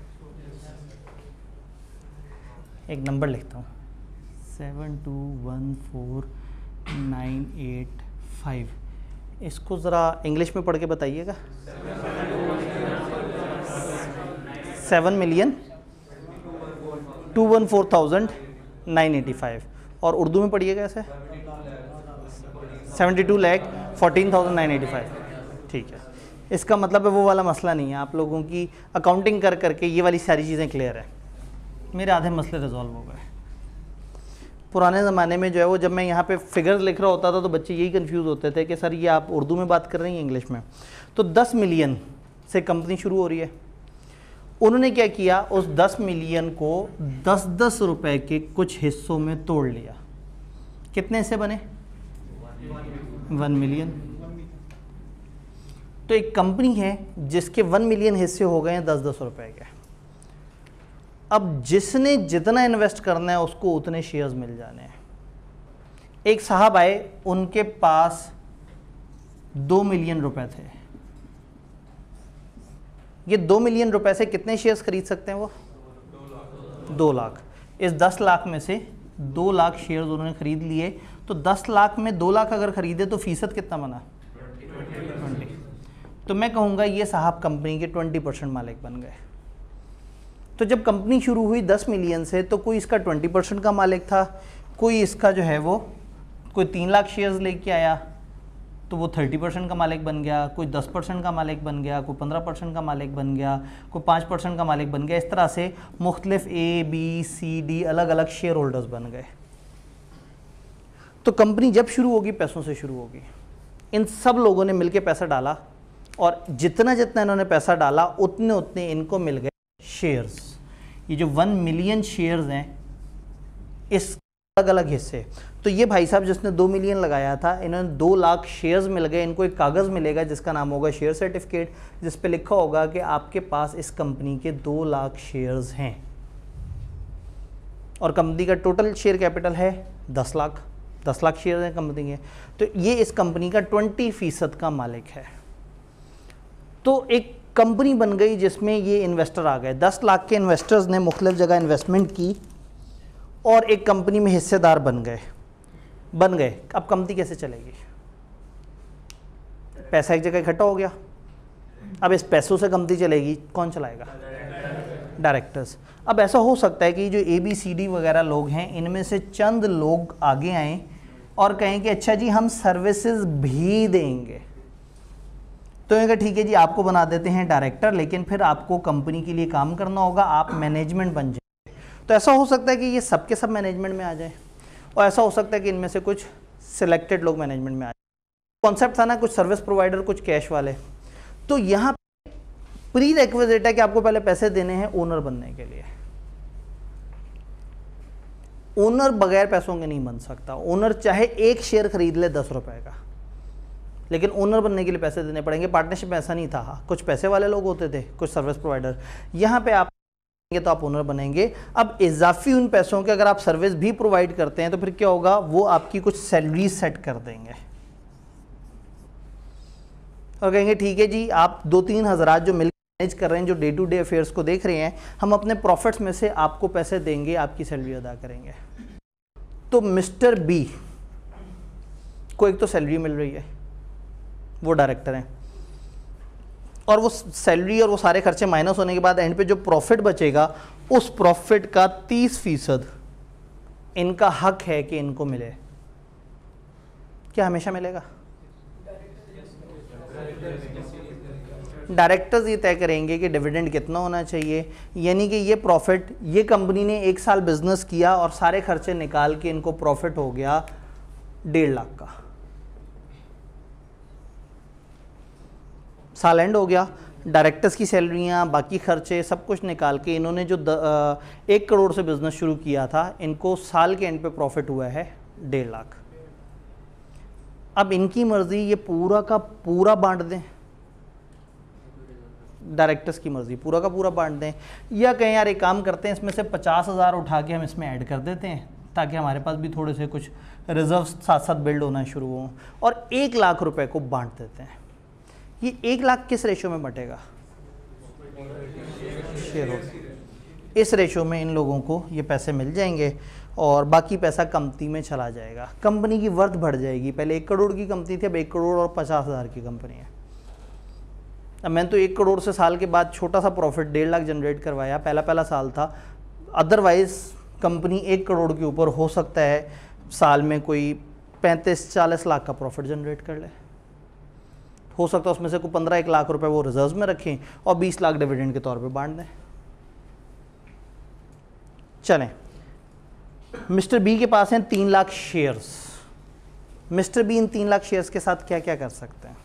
एक नंबर लिखता हूँ, 7214985। इसको ज़रा इंग्लिश में पढ़ के बताइएगा। 7,214,985। और उर्दू में पढ़िएगा ऐसे 72,14,985। ठीक है, इसका मतलब है वो वाला मसला नहीं है। आप लोगों की अकाउंटिंग कर करके ये वाली सारी चीज़ें क्लियर है। मेरे आधे मसले रिजॉल्व हो गए। पुराने ज़माने में जो है वो, जब मैं यहाँ पे फिगर्स लिख रहा होता था तो बच्चे यही कंफ्यूज होते थे कि सर ये आप उर्दू में बात कर रहे हैं इंग्लिश में। तो 10 मिलियन से कंपनी शुरू हो रही है। उन्होंने क्या किया, उस 10 मिलियन को 10-10 रुपए के कुछ हिस्सों में तोड़ लिया। कितने हिस्से बने? 1 मिलियन। तो एक कंपनी है जिसके 1 मिलियन हिस्से हो गए हैं 10-10 रुपए के। अब जिसने जितना इन्वेस्ट करना है उसको उतने शेयर्स मिल जाने हैं। एक साहब आए, उनके पास 2 मिलियन रुपए थे। ये 2 मिलियन रुपए से कितने शेयर्स खरीद सकते हैं वो? 2 लाख। इस 10 लाख में से 2 लाख शेयर्स उन्होंने खरीद लिए। तो 10 लाख में 2 लाख अगर खरीदे तो फीसद कितना बना? 20। तो मैं कहूँगा ये साहब कंपनी के 20% मालिक बन गए। तो जब कंपनी शुरू हुई 10 मिलियन से, तो कोई इसका 20% का मालिक था, कोई इसका जो है वो, कोई 3 लाख शेयर्स लेके आया तो वो 30% का मालिक बन गया, कोई 10% का मालिक बन गया, कोई 15% का मालिक बन गया, कोई 5% का मालिक बन गया। इस तरह से मुख्तलिफ ABCD अलग अलग शेयर होल्डर्स बन गए। तो कंपनी जब शुरू होगी पैसों से शुरू होगी। इन सब लोगों ने मिलकर पैसा डाला और जितना जितना इन्होंने पैसा डाला उतने उतने इनको मिल गए शेयर्स। ये जो 1 मिलियन शेयर्स हैं, इस अलग अलग हिस्से। तो ये भाई साहब जिसने 2 मिलियन लगाया था, इन्होंने 2 लाख शेयर्स मिल गए। इनको एक कागज़ मिलेगा जिसका नाम होगा शेयर सर्टिफिकेट, जिस पे लिखा होगा कि आपके पास इस कंपनी के 2 लाख शेयर्स हैं और कंपनी का टोटल शेयर कैपिटल है 10 लाख। 10 लाख शेयर हैं कंपनी के। तो ये इस कंपनी का 20% का मालिक है। तो एक कंपनी बन गई जिसमें ये इन्वेस्टर आ गए। 10 लाख के इन्वेस्टर्स ने मुख्तलिफ जगह इन्वेस्टमेंट की और एक कंपनी में हिस्सेदार बन गए। अब कंपनी कैसे चलेगी? पैसा एक जगह इकट्ठा हो गया, अब इस पैसों से कंपनी चलेगी, कौन चलाएगा? डायरेक्टर्स। अब ऐसा हो सकता है कि जो ABCD वगैरह लोग हैं, इनमें से चंद लोग आगे आएँ और कहें कि अच्छा जी हम सर्विसेज भी देंगे। तो ये ठीक है जी, आपको बना देते हैं डायरेक्टर, लेकिन फिर आपको कंपनी के लिए काम करना होगा, आप मैनेजमेंट बन जाए। तो ऐसा हो सकता है कि ये सब के सब मैनेजमेंट में आ जाए और ऐसा हो सकता है कि इनमें से कुछ सिलेक्टेड लोग मैनेजमेंट में आ जाए। कॉन्सेप्ट था ना, कुछ सर्विस प्रोवाइडर, कुछ कैश वाले। तो यहाँ प्री रिक्विजिट है कि आपको पहले पैसे देने हैं ओनर बनने के लिए। ओनर बगैर पैसों के नहीं बन सकता। ओनर चाहे एक शेयर खरीद ले 10 रुपए का, लेकिन ओनर बनने के लिए पैसे देने पड़ेंगे। पार्टनरशिप में ऐसा नहीं था, कुछ पैसे वाले लोग होते थे, कुछ सर्विस प्रोवाइडर। यहाँ पे आप तो आप ओनर बनेंगे। अब इजाफी उन पैसों के अगर आप सर्विस भी प्रोवाइड करते हैं तो फिर क्या होगा, वो आपकी कुछ सैलरी सेट कर देंगे और कहेंगे ठीक है जी, आप 2-3 हज़रात जो मिल मैनेज कर रहे हैं, जो डे टू डे अफेयर्स को देख रहे हैं, हम अपने प्रॉफिट्स में से आपको पैसे देंगे, आपकी सैलरी अदा करेंगे। तो मिस्टर बी को एक तो सैलरी मिल रही है, वो डायरेक्टर हैं, और वो सैलरी और वो सारे खर्चे माइनस होने के बाद एंड पे जो प्रॉफिट बचेगा, उस प्रॉफिट का 30% इनका हक है कि इनको मिले। क्या हमेशा मिलेगा? डायरेक्टर्स ये तय करेंगे कि डिविडेंड कितना होना चाहिए, यानी कि ये प्रॉफिट, ये कंपनी ने 1 साल बिजनेस किया और सारे खर्चे निकाल के इनको प्रॉफिट हो गया 1.5 लाख का। साल एंड हो गया, डायरेक्टर्स की सैलरियाँ, बाकी खर्चे सब कुछ निकाल के इन्होंने जो 1 करोड़ से बिजनेस शुरू किया था, इनको साल के एंड पे प्रॉफिट हुआ है 1.5 लाख। अब इनकी मर्जी ये पूरा का पूरा बांट दें, डायरेक्टर्स की मर्जी पूरा का पूरा बांट दें, या कहें यार एक काम करते हैं, इसमें से 50,000 उठा के हम इसमें ऐड कर देते हैं ताकि हमारे पास भी थोड़े से कुछ रिजर्व साथ साथ बिल्ड होना शुरू हों, और 1 लाख रुपए को बांट देते हैं। ये 1 लाख किस रेशो में बटेगा? Share holder. इस रेशो में इन लोगों को ये पैसे मिल जाएंगे और बाकी पैसा कंपनी में चला जाएगा। कंपनी की वर्थ बढ़ जाएगी। पहले 1 करोड़ की कंपनी थी, अब 1 करोड़ और 50,000 की कंपनी है। अब मैंने तो 1 करोड़ से साल के बाद छोटा सा प्रॉफिट 1.5 लाख जनरेट करवाया, पहला साल था। अदरवाइज कंपनी 1 करोड़ के ऊपर हो सकता है साल में कोई 35-40 लाख का प्रॉफिट जनरेट कर ले। हो सकता है उसमें से कोई 15-1 लाख रुपए वो रिजर्व में रखें और 20 लाख डिविडेंड के तौर पे बांट दें। चलें, मिस्टर बी के पास हैं 3 lakh shares. Mister be in 3 lakh shares के साथ क्या क्या कर सकते हैं?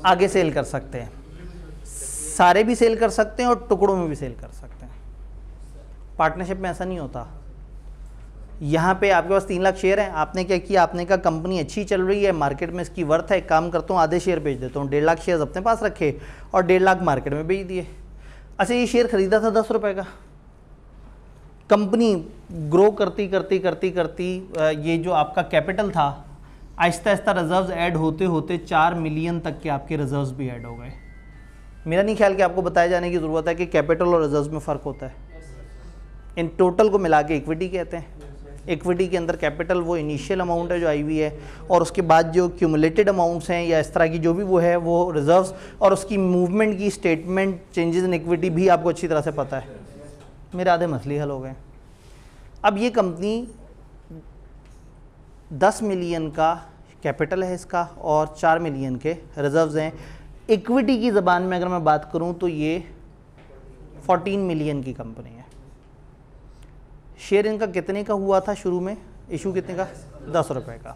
आगे सेल कर सकते हैं, सारे भी सेल कर सकते हैं और टुकड़ों में भी सेल कर सकते हैं। पार्टनरशिप में ऐसा नहीं होता। यहाँ पे आपके पास 3 लाख शेयर हैं, आपने क्या किया, आपने कहा कंपनी अच्छी चल रही है, मार्केट में इसकी वर्थ है, एक काम करता हूँ आधे शेयर बेच देता हूँ, 1.5 लाख शेयर अपने पास रखे और 1.5 लाख मार्केट में बेच दिए। अच्छा, ये शेयर खरीदा था 10 रुपये का, कंपनी ग्रो करती करती करती करती ये जो आपका कैपिटल था, आहिस्ता आहिस्ता रिजर्व्स ऐड होते होते 4 मिलियन तक के आपके रिजर्व्स भी ऐड हो गए। मेरा नहीं ख्याल कि आपको बताया जाने की ज़रूरत है कि कैपिटल और रिजर्व्स में फ़र्क होता है। इन टोटल को मिला के इक्विटी कहते हैं। इक्विटी के अंदर कैपिटल वो इनिशियल अमाउंट है जो आई हुई है, और उसके बाद जो क्यूमुलेटेड अमाउंट्स हैं या इस तरह की जो भी वो है, वो रिजर्व्स और उसकी मूवमेंट की स्टेटमेंट, चेंजेस इन इक्विटी भी आपको अच्छी तरह से पता है। मेरे आधे मसले हल हो गए। अब ये कंपनी 10 मिलियन का कैपिटल है इसका और 4 मिलियन के रिजर्व्स हैं। इक्विटी की ज़बान में अगर मैं बात करूं तो ये 14 मिलियन की कंपनी है। शेयर इनका कितने का हुआ था शुरू में, इशू कितने का? 10 रुपये का।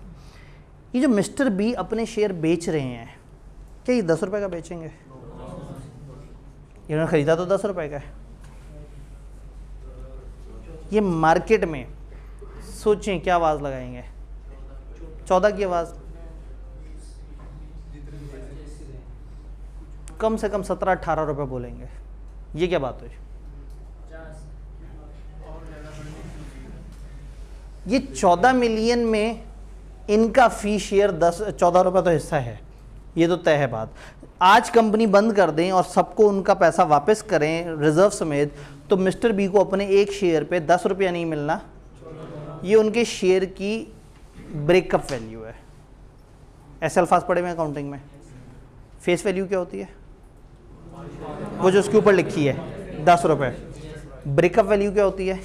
ये जो मिस्टर बी अपने शेयर बेच रहे हैं, क्या ये 10 रुपये का बेचेंगे? इन्होंने ख़रीदा तो 10 रुपये का है। ये मार्केट में सोचें क्या आवाज़ लगाएंगे? 14 की आवाज़, कम से कम 17-18 रुपये बोलेंगे। ये क्या बात हुई? ये 14 मिलियन में इनका फी शेयर 14 रुपये तो हिस्सा है, ये तो तय है बात। आज कंपनी बंद कर दें और सबको उनका पैसा वापस करें रिजर्व समेत, तो मिस्टर बी को अपने एक शेयर पे 10 रुपया नहीं मिलना। ये उनके शेयर की ब्रेकअप वैल्यू है। ऐसे अल्फाज पढ़े हुए अकाउंटिंग में। फेस वैल्यू क्या होती है? वो जो उसके ऊपर लिखी है 10 रुपये। ब्रेकअप वैल्यू क्या होती है?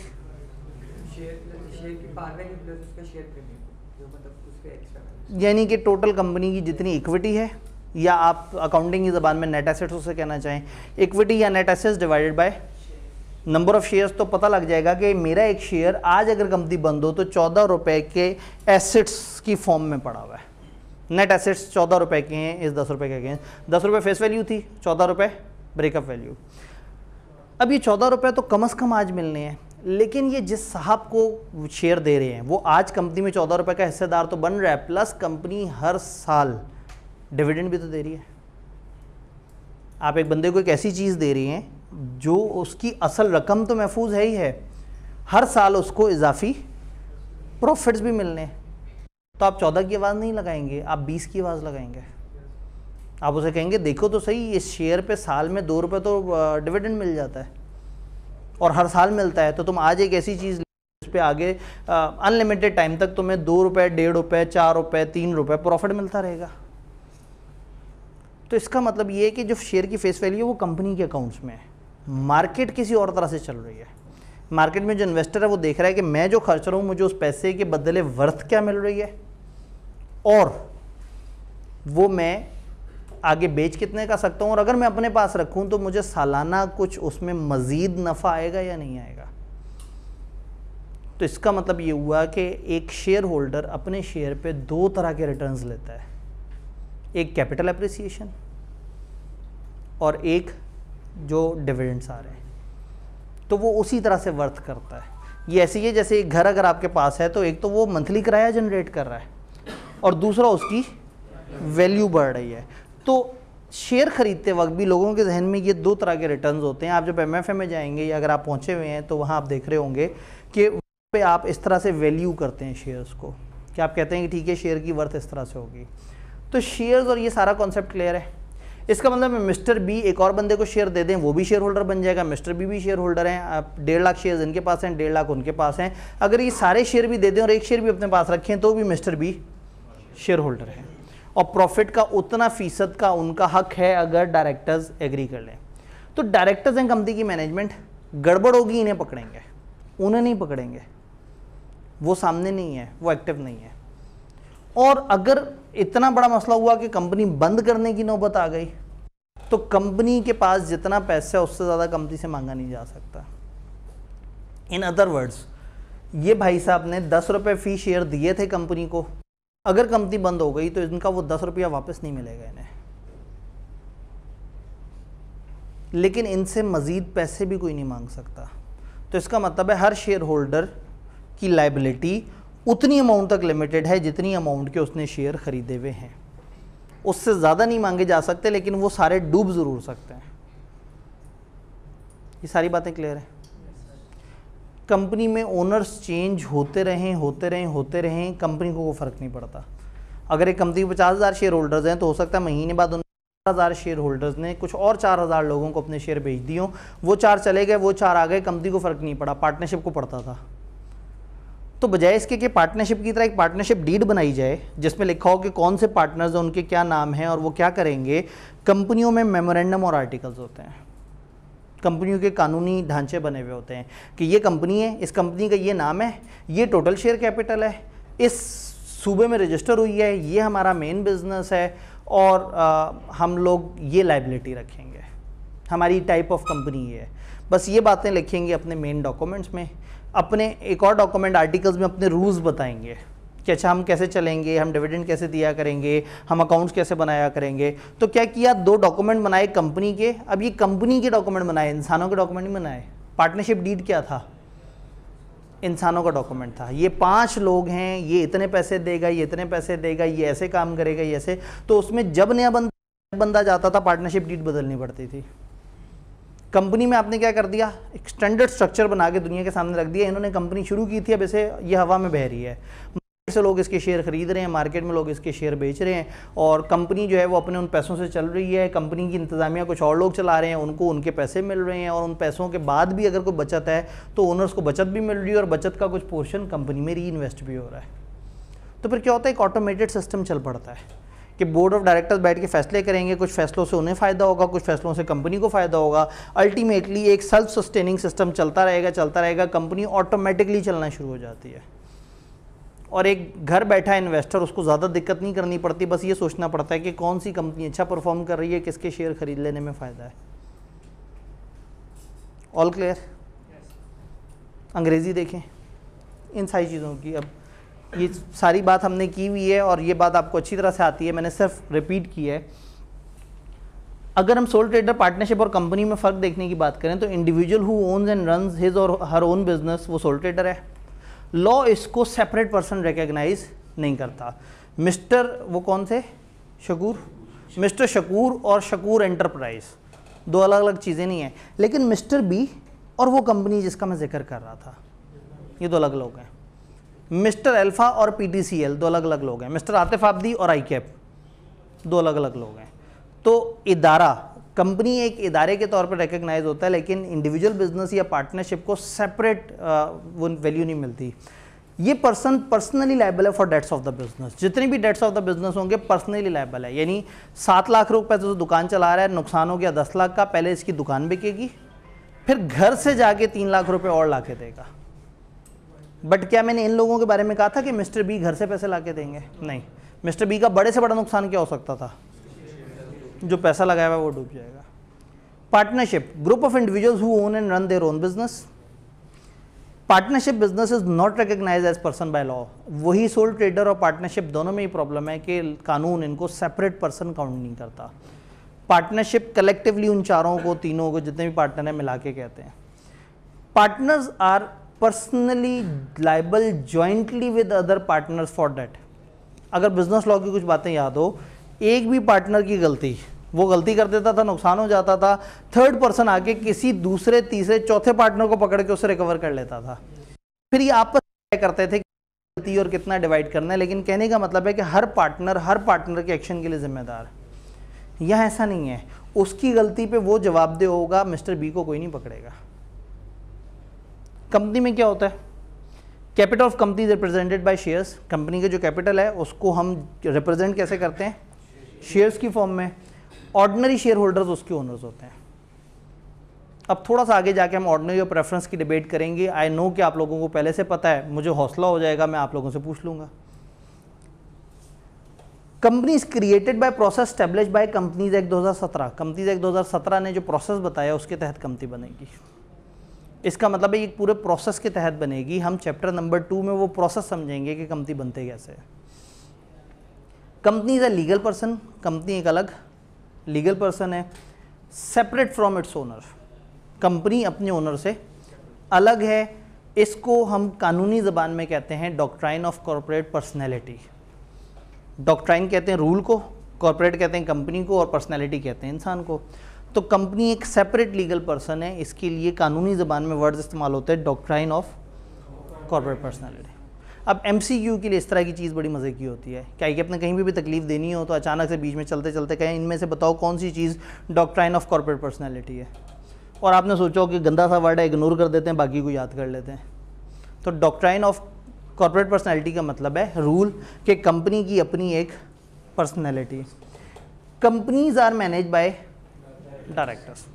शेयर की पार वैल्यू प्लस उसका शेयर प्रीमियम, जो मतलब उसके एक्स्ट्रा, यानी कि टोटल कंपनी की जितनी इक्विटी है, या आप अकाउंटिंग की ज़बान में नेट एसेट्स उसे कहना चाहें, इक्विटी या net assets divided by number of shares, तो पता लग जाएगा कि मेरा एक शेयर आज अगर कंपनी बंद हो तो 14 रुपये के एसेट्स की फॉर्म में पड़ा हुआ है। नेट एसेट्स 14 रुपये के हैं इस 10 रुपये के अगेंस्ट, 10 रुपये फेस वैल्यू थी, 14 रुपये ब्रेकअप वैल्यू। अब ये 14 रुपये तो कम से कम आज मिलने हैं, लेकिन ये जिस साहब को शेयर दे रहे हैं वो आज कंपनी में 14 रुपये का हिस्सेदार तो बन रहा है, प्लस कंपनी हर साल डिविडेंड भी तो दे रही है। आप एक बंदे को एक ऐसी चीज़ दे रही हैं जो उसकी असल रकम तो महफूज है ही है, हर साल उसको इजाफी प्रॉफिट्स भी मिलने हैं। तो आप 14 की आवाज़ नहीं लगाएंगे, आप 20 की आवाज़ लगाएंगे। आप उसे कहेंगे देखो तो सही, इस शेयर पे साल में 2 रुपये तो डिविडेंड मिल जाता है और हर साल मिलता है, तो तुम आज एक ऐसी चीज़ उस पर आगे अनलिमिटेड टाइम तक तुम्हें 2 रुपये, 1.5 रुपये, 4 रुपये, 3 रुपये प्रॉफिट मिलता रहेगा। तो इसका मतलब ये है कि जो शेयर की फेस वैल्यू है वो कंपनी के अकाउंट्स में है, मार्केट किसी और तरह से चल रही है। मार्केट में जो इन्वेस्टर है वो देख रहा है कि मैं जो खर्च रहा हूँ मुझे उस पैसे के बदले वर्थ क्या मिल रही है, और वो मैं आगे बेच कितने का सकता हूँ, और अगर मैं अपने पास रखूँ तो मुझे सालाना कुछ उसमें मज़ीद नफ़ा आएगा या नहीं आएगा। तो इसका मतलब ये हुआ कि एक शेयर होल्डर अपने शेयर पे 2 तरह के रिटर्न्स लेता है, एक कैपिटल एप्रिसिएशन और एक जो डिविडेंड्स आ रहे हैं, तो वो उसी तरह से वर्थ करता है। ये ऐसे ही है जैसे एक घर अगर आपके पास है तो एक तो वो मंथली किराया जनरेट कर रहा है और दूसरा उसकी वैल्यू बढ़ रही है। तो शेयर खरीदते वक्त भी लोगों के जहन में ये 2 तरह के रिटर्न्स होते हैं। आप जब MFA में जाएंगे या अगर आप पहुंचे हुए हैं तो वहाँ आप देख रहे होंगे कि वहाँ पे आप इस तरह से वैल्यू करते हैं शेयर्स को, कि आप कहते हैं कि ठीक है शेयर की वर्थ इस तरह से होगी। तो शेयर्स और ये सारा कॉन्सेप्ट क्लियर है। इसका मतलब मिस्टर बी एक और बंदे को शेयर दे दें, वो भी शेयर होल्डर बन जाएगा। मिस्टर बी भी शेयर होल्डर हैं, आप 1.5 लाख शेयर इनके पास हैं, 1.5 लाख उनके पास हैं। अगर ये सारे शेयर भी दे दें और एक शेयर भी अपने पास रखें तो भी मिस्टर बी शेयर होल्डर है, और प्रॉफिट का उतना फीसद का उनका हक है अगर डायरेक्टर्स एग्री कर लें। तो डायरेक्टर्स एंड कंपनी की मैनेजमेंट गड़बड़ होगी, इन्हें पकड़ेंगे, उन्हें नहीं पकड़ेंगे, वो सामने नहीं है, वो एक्टिव नहीं है। और अगर इतना बड़ा मसला हुआ कि कंपनी बंद करने की नौबत आ गई तो कंपनी के पास जितना पैसा है उससे ज़्यादा कंपनी से मांगा नहीं जा सकता। इन अदर वर्ड्स, ये भाई साहब ने 10 रुपये फी शेयर दिए थे कंपनी को, अगर कंपनी बंद हो गई तो इनका वो 10 रुपया वापस नहीं मिलेगा इन्हें, लेकिन इनसे मज़ीद पैसे भी कोई नहीं मांग सकता। तो इसका मतलब है हर शेयर होल्डर की लायबिलिटी उतनी अमाउंट तक लिमिटेड है जितनी अमाउंट के उसने शेयर खरीदे हुए हैं, उससे ज़्यादा नहीं मांगे जा सकते, लेकिन वो सारे डूब ज़रूर सकते हैं। ये सारी बातें क्लियर है। कंपनी में ओनर्स चेंज होते रहें कंपनी को फ़र्क नहीं पड़ता। अगर एक कंपनी में 50,000 शेयर होल्डर्स हैं तो हो सकता है महीने बाद 4,000 शेयर होल्डर्स ने कुछ और 4,000 लोगों को अपने शेयर बेच दिए हों, वो 4 चले गए, वो 4 आ गए, कंपनी को फ़र्क नहीं पड़ा, पार्टनरशिप को पड़ता था। तो बजाय इसके कि पार्टनरशिप की तरह एक पार्टनरशिप डीड बनाई जाए जिसमें लिखा हो कि कौन से पार्टनर्स हैं, उनके क्या नाम हैं और वो क्या करेंगे, कंपनियों में मेमोरेंडम और आर्टिकल्स होते हैं, कंपनियों के कानूनी ढांचे बने हुए होते हैं कि ये कंपनी है, इस कंपनी का ये नाम है, ये टोटल शेयर कैपिटल है, इस सूबे में रजिस्टर हुई है, ये हमारा मेन बिजनेस है, और हम लोग ये लाइबिलिटी रखेंगे, हमारी टाइप ऑफ कंपनी ये है। बस ये बातें लिखेंगे अपने मेन डॉक्यूमेंट्स में। अपने एक और डॉक्यूमेंट आर्टिकल्स में अपने रूल्स बताएंगे कि अच्छा हम कैसे चलेंगे, हम डिविडेंड कैसे दिया करेंगे, हम अकाउंट्स कैसे बनाया करेंगे। तो क्या किया, 2 डॉक्यूमेंट बनाए कंपनी के। अब ये कंपनी के डॉक्यूमेंट बनाए, इंसानों के डॉक्यूमेंट नहीं बनाए। पार्टनरशिप डीड क्या था, इंसानों का डॉक्यूमेंट था। ये 5 लोग हैं, ये इतने पैसे देगा, ये इतने पैसे देगा, ये ऐसे काम करेगा, ये ऐसे। तो उसमें जब नया बंदा जाता था पार्टनरशिप डीड बदलनी पड़ती थी। कंपनी में आपने क्या कर दिया, एक स्टैंडर्ड स्ट्रक्चर बना के दुनिया के सामने रख दिया। इन्होंने कंपनी शुरू की थी, अब इसे ये हवा में बह रही है, मार्केट से लोग इसके शेयर खरीद रहे हैं, मार्केट में लोग इसके शेयर बेच रहे हैं, और कंपनी जो है वो अपने उन पैसों से चल रही है। कंपनी की इंतज़ामिया कुछ और लोग चला रहे हैं, उनको उनके पैसे मिल रहे हैं, और उन पैसों के बाद भी अगर कोई बचत है तो ओनर्स को बचत भी मिल रही है, और बचत का कुछ पोर्शन कंपनी में री इन्वेस्ट भी हो रहा है। तो फिर क्या होता है, एक ऑटोमेटेड सिस्टम चल पड़ता है कि बोर्ड ऑफ डायरेक्टर्स बैठ के फैसले करेंगे, कुछ फैसलों से उन्हें फ़ायदा होगा, कुछ फैसलों से कंपनी को फ़ायदा होगा। अल्टीमेटली एक सेल्फ सस्टेनिंग सिस्टम चलता रहेगा, कंपनी ऑटोमेटिकली चलना शुरू हो जाती है, और एक घर बैठा इन्वेस्टर उसको ज़्यादा दिक्कत नहीं करनी पड़ती, बस ये सोचना पड़ता है कि कौन सी कंपनी अच्छा परफॉर्म कर रही है, किसके शेयर खरीद लेने में फ़ायदा है। All clear? अंग्रेज़ी देखें इन सारी चीज़ों की। अब ये सारी बात हमने की हुई है और ये बात आपको अच्छी तरह से आती है, मैंने सिर्फ रिपीट की है। अगर हम सोल ट्रेडर, पार्टनरशिप और कंपनी में फ़र्क देखने की बात करें तो individual who owns and runs his और हर ओन बिजनेस वो सोल ट्रेडर है। लॉ इसको सेपरेट पर्सन रिकग्नाइज नहीं करता। मिस्टर वो कौन थे, शकूर, मिस्टर शकूर और शकूर एंटरप्राइज दो अलग अलग चीज़ें नहीं हैं, लेकिन मिस्टर बी और वो कंपनी जिसका मैं जिक्र कर रहा था ये दो अलग लोग हैं। मिस्टर अल्फा और PTCL दो अलग अलग लोग हैं। मिस्टर आतिफ आब्दी और आईकैप दो अलग अलग लोग हैं। तो इदारा, कंपनी एक इदारे के तौर पर रिकग्नाइज होता है, लेकिन इंडिविजुअल बिजनेस या पार्टनरशिप को सेपरेट वो वैल्यू नहीं मिलती। ये पर्सन पर्सनली लायबल है for debts of the business. जितने भी डेट्स ऑफ द बिजनेस होंगे पर्सनली लायबल है, यानी 7 लाख रुपए तो दुकान चला रहा है, नुकसान हो गया 10 लाख का, पहले इसकी दुकान बिकेगी, फिर घर से जाके 3 लाख रुपए और ला के देगा। बट क्या मैंने इन लोगों के बारे में कहा था कि मिस्टर बी घर से पैसे ला के देंगे? नहीं। मिस्टर बी का बड़े से बड़ा नुकसान क्या हो सकता था? जो पैसा लगाया हुआ वो डूब जाएगा। Partnership, group of individuals who own and run their own business. Partnership business is not recognise as person by law. वही सोल ट्रेडर और पार्टनरशिप दोनों में ही प्रॉब्लम है कि कानून इनको सेपरेट पर्सन काउंट नहीं करता। पार्टनरशिप कलेक्टिवली उन चारों को, तीनों को, जितने भी पार्टनर हैं मिला के कहते हैं। Partners are personally liable jointly with other partners for debt. अगर बिजनेस लॉ की कुछ बातें याद हो, एक भी पार्टनर की गलती, वो गलती कर देता था, नुकसान हो जाता था, थर्ड पर्सन आके किसी दूसरे, तीसरे, चौथे पार्टनर को पकड़ के उसे रिकवर कर लेता था। फिर ये आपस में करते थे गलती और कितना डिवाइड करना है, लेकिन कहने का मतलब है कि हर पार्टनर के एक्शन के लिए जिम्मेदार। यह ऐसा नहीं है, उसकी गलती पे वो जवाबदेह होगा, मिस्टर बी को कोई नहीं पकड़ेगा। कंपनी में क्या होता है? Capital of company is represented by shares. Company के जो कैपिटल है उसको हम रिप्रेजेंट कैसे करते हैं? शेयर्स की फॉर्म में। ऑर्डिनरी शेयर होल्डर्स उसके ओनर्स होते हैं। अब थोड़ा सा आगे जाके हम ऑर्डिनरी और प्रेफरेंस की डिबेट करेंगे। आई नो कि आप लोगों को पहले से पता है, मुझे हौसला हो जाएगा, मैं आप लोगों से पूछ लूंगा। Company is created by process establish by companies act 2017। Companies act 2017 ने जो प्रोसेस बताया उसके तहत कंपनी बनेगी। इसका मतलब है ये पूरे प्रोसेस के तहत बनेगी। हम चैप्टर नंबर 2 में वो प्रोसेस समझेंगे कि कंपनी बनते कैसे। Company is a legal person. Company एक अलग लीगल पर्सन है, separate from its owner. Company अपने ओनर से अलग है। इसको हम कानूनी ज़बान में कहते हैं doctrine of corporate personality. Doctrine कहते हैं रूल को, कॉर्पोरेट कहते हैं कंपनी को, और पर्सनैलिटी कहते हैं इंसान को। तो कंपनी एक सेपरेट लीगल पर्सन है, इसके लिए कानूनी ज़बान में वर्ड्स इस्तेमाल होते हैं डॉक्ट्राइन ऑफ कॉर्पोरेट पर्सनैलिटी। अब MCQ के लिए इस तरह की चीज़ बड़ी मज़े की होती है, क्या कि अपने कहीं भी तकलीफ देनी हो तो अचानक से बीच में चलते चलते कहें इनमें से बताओ कौन सी चीज़ डॉक्ट्राइन ऑफ कॉर्पोरेट पर्सनैलिटी है, और आपने सोचा कि गंदा सा वर्ड है, इग्नोर कर देते हैं, बाकी को याद कर लेते हैं। तो डॉक्ट्राइन ऑफ कॉर्पोरेट पर्सनैलिटी का मतलब है रूल कि कंपनी की अपनी एक personality. Companies are manage by directors.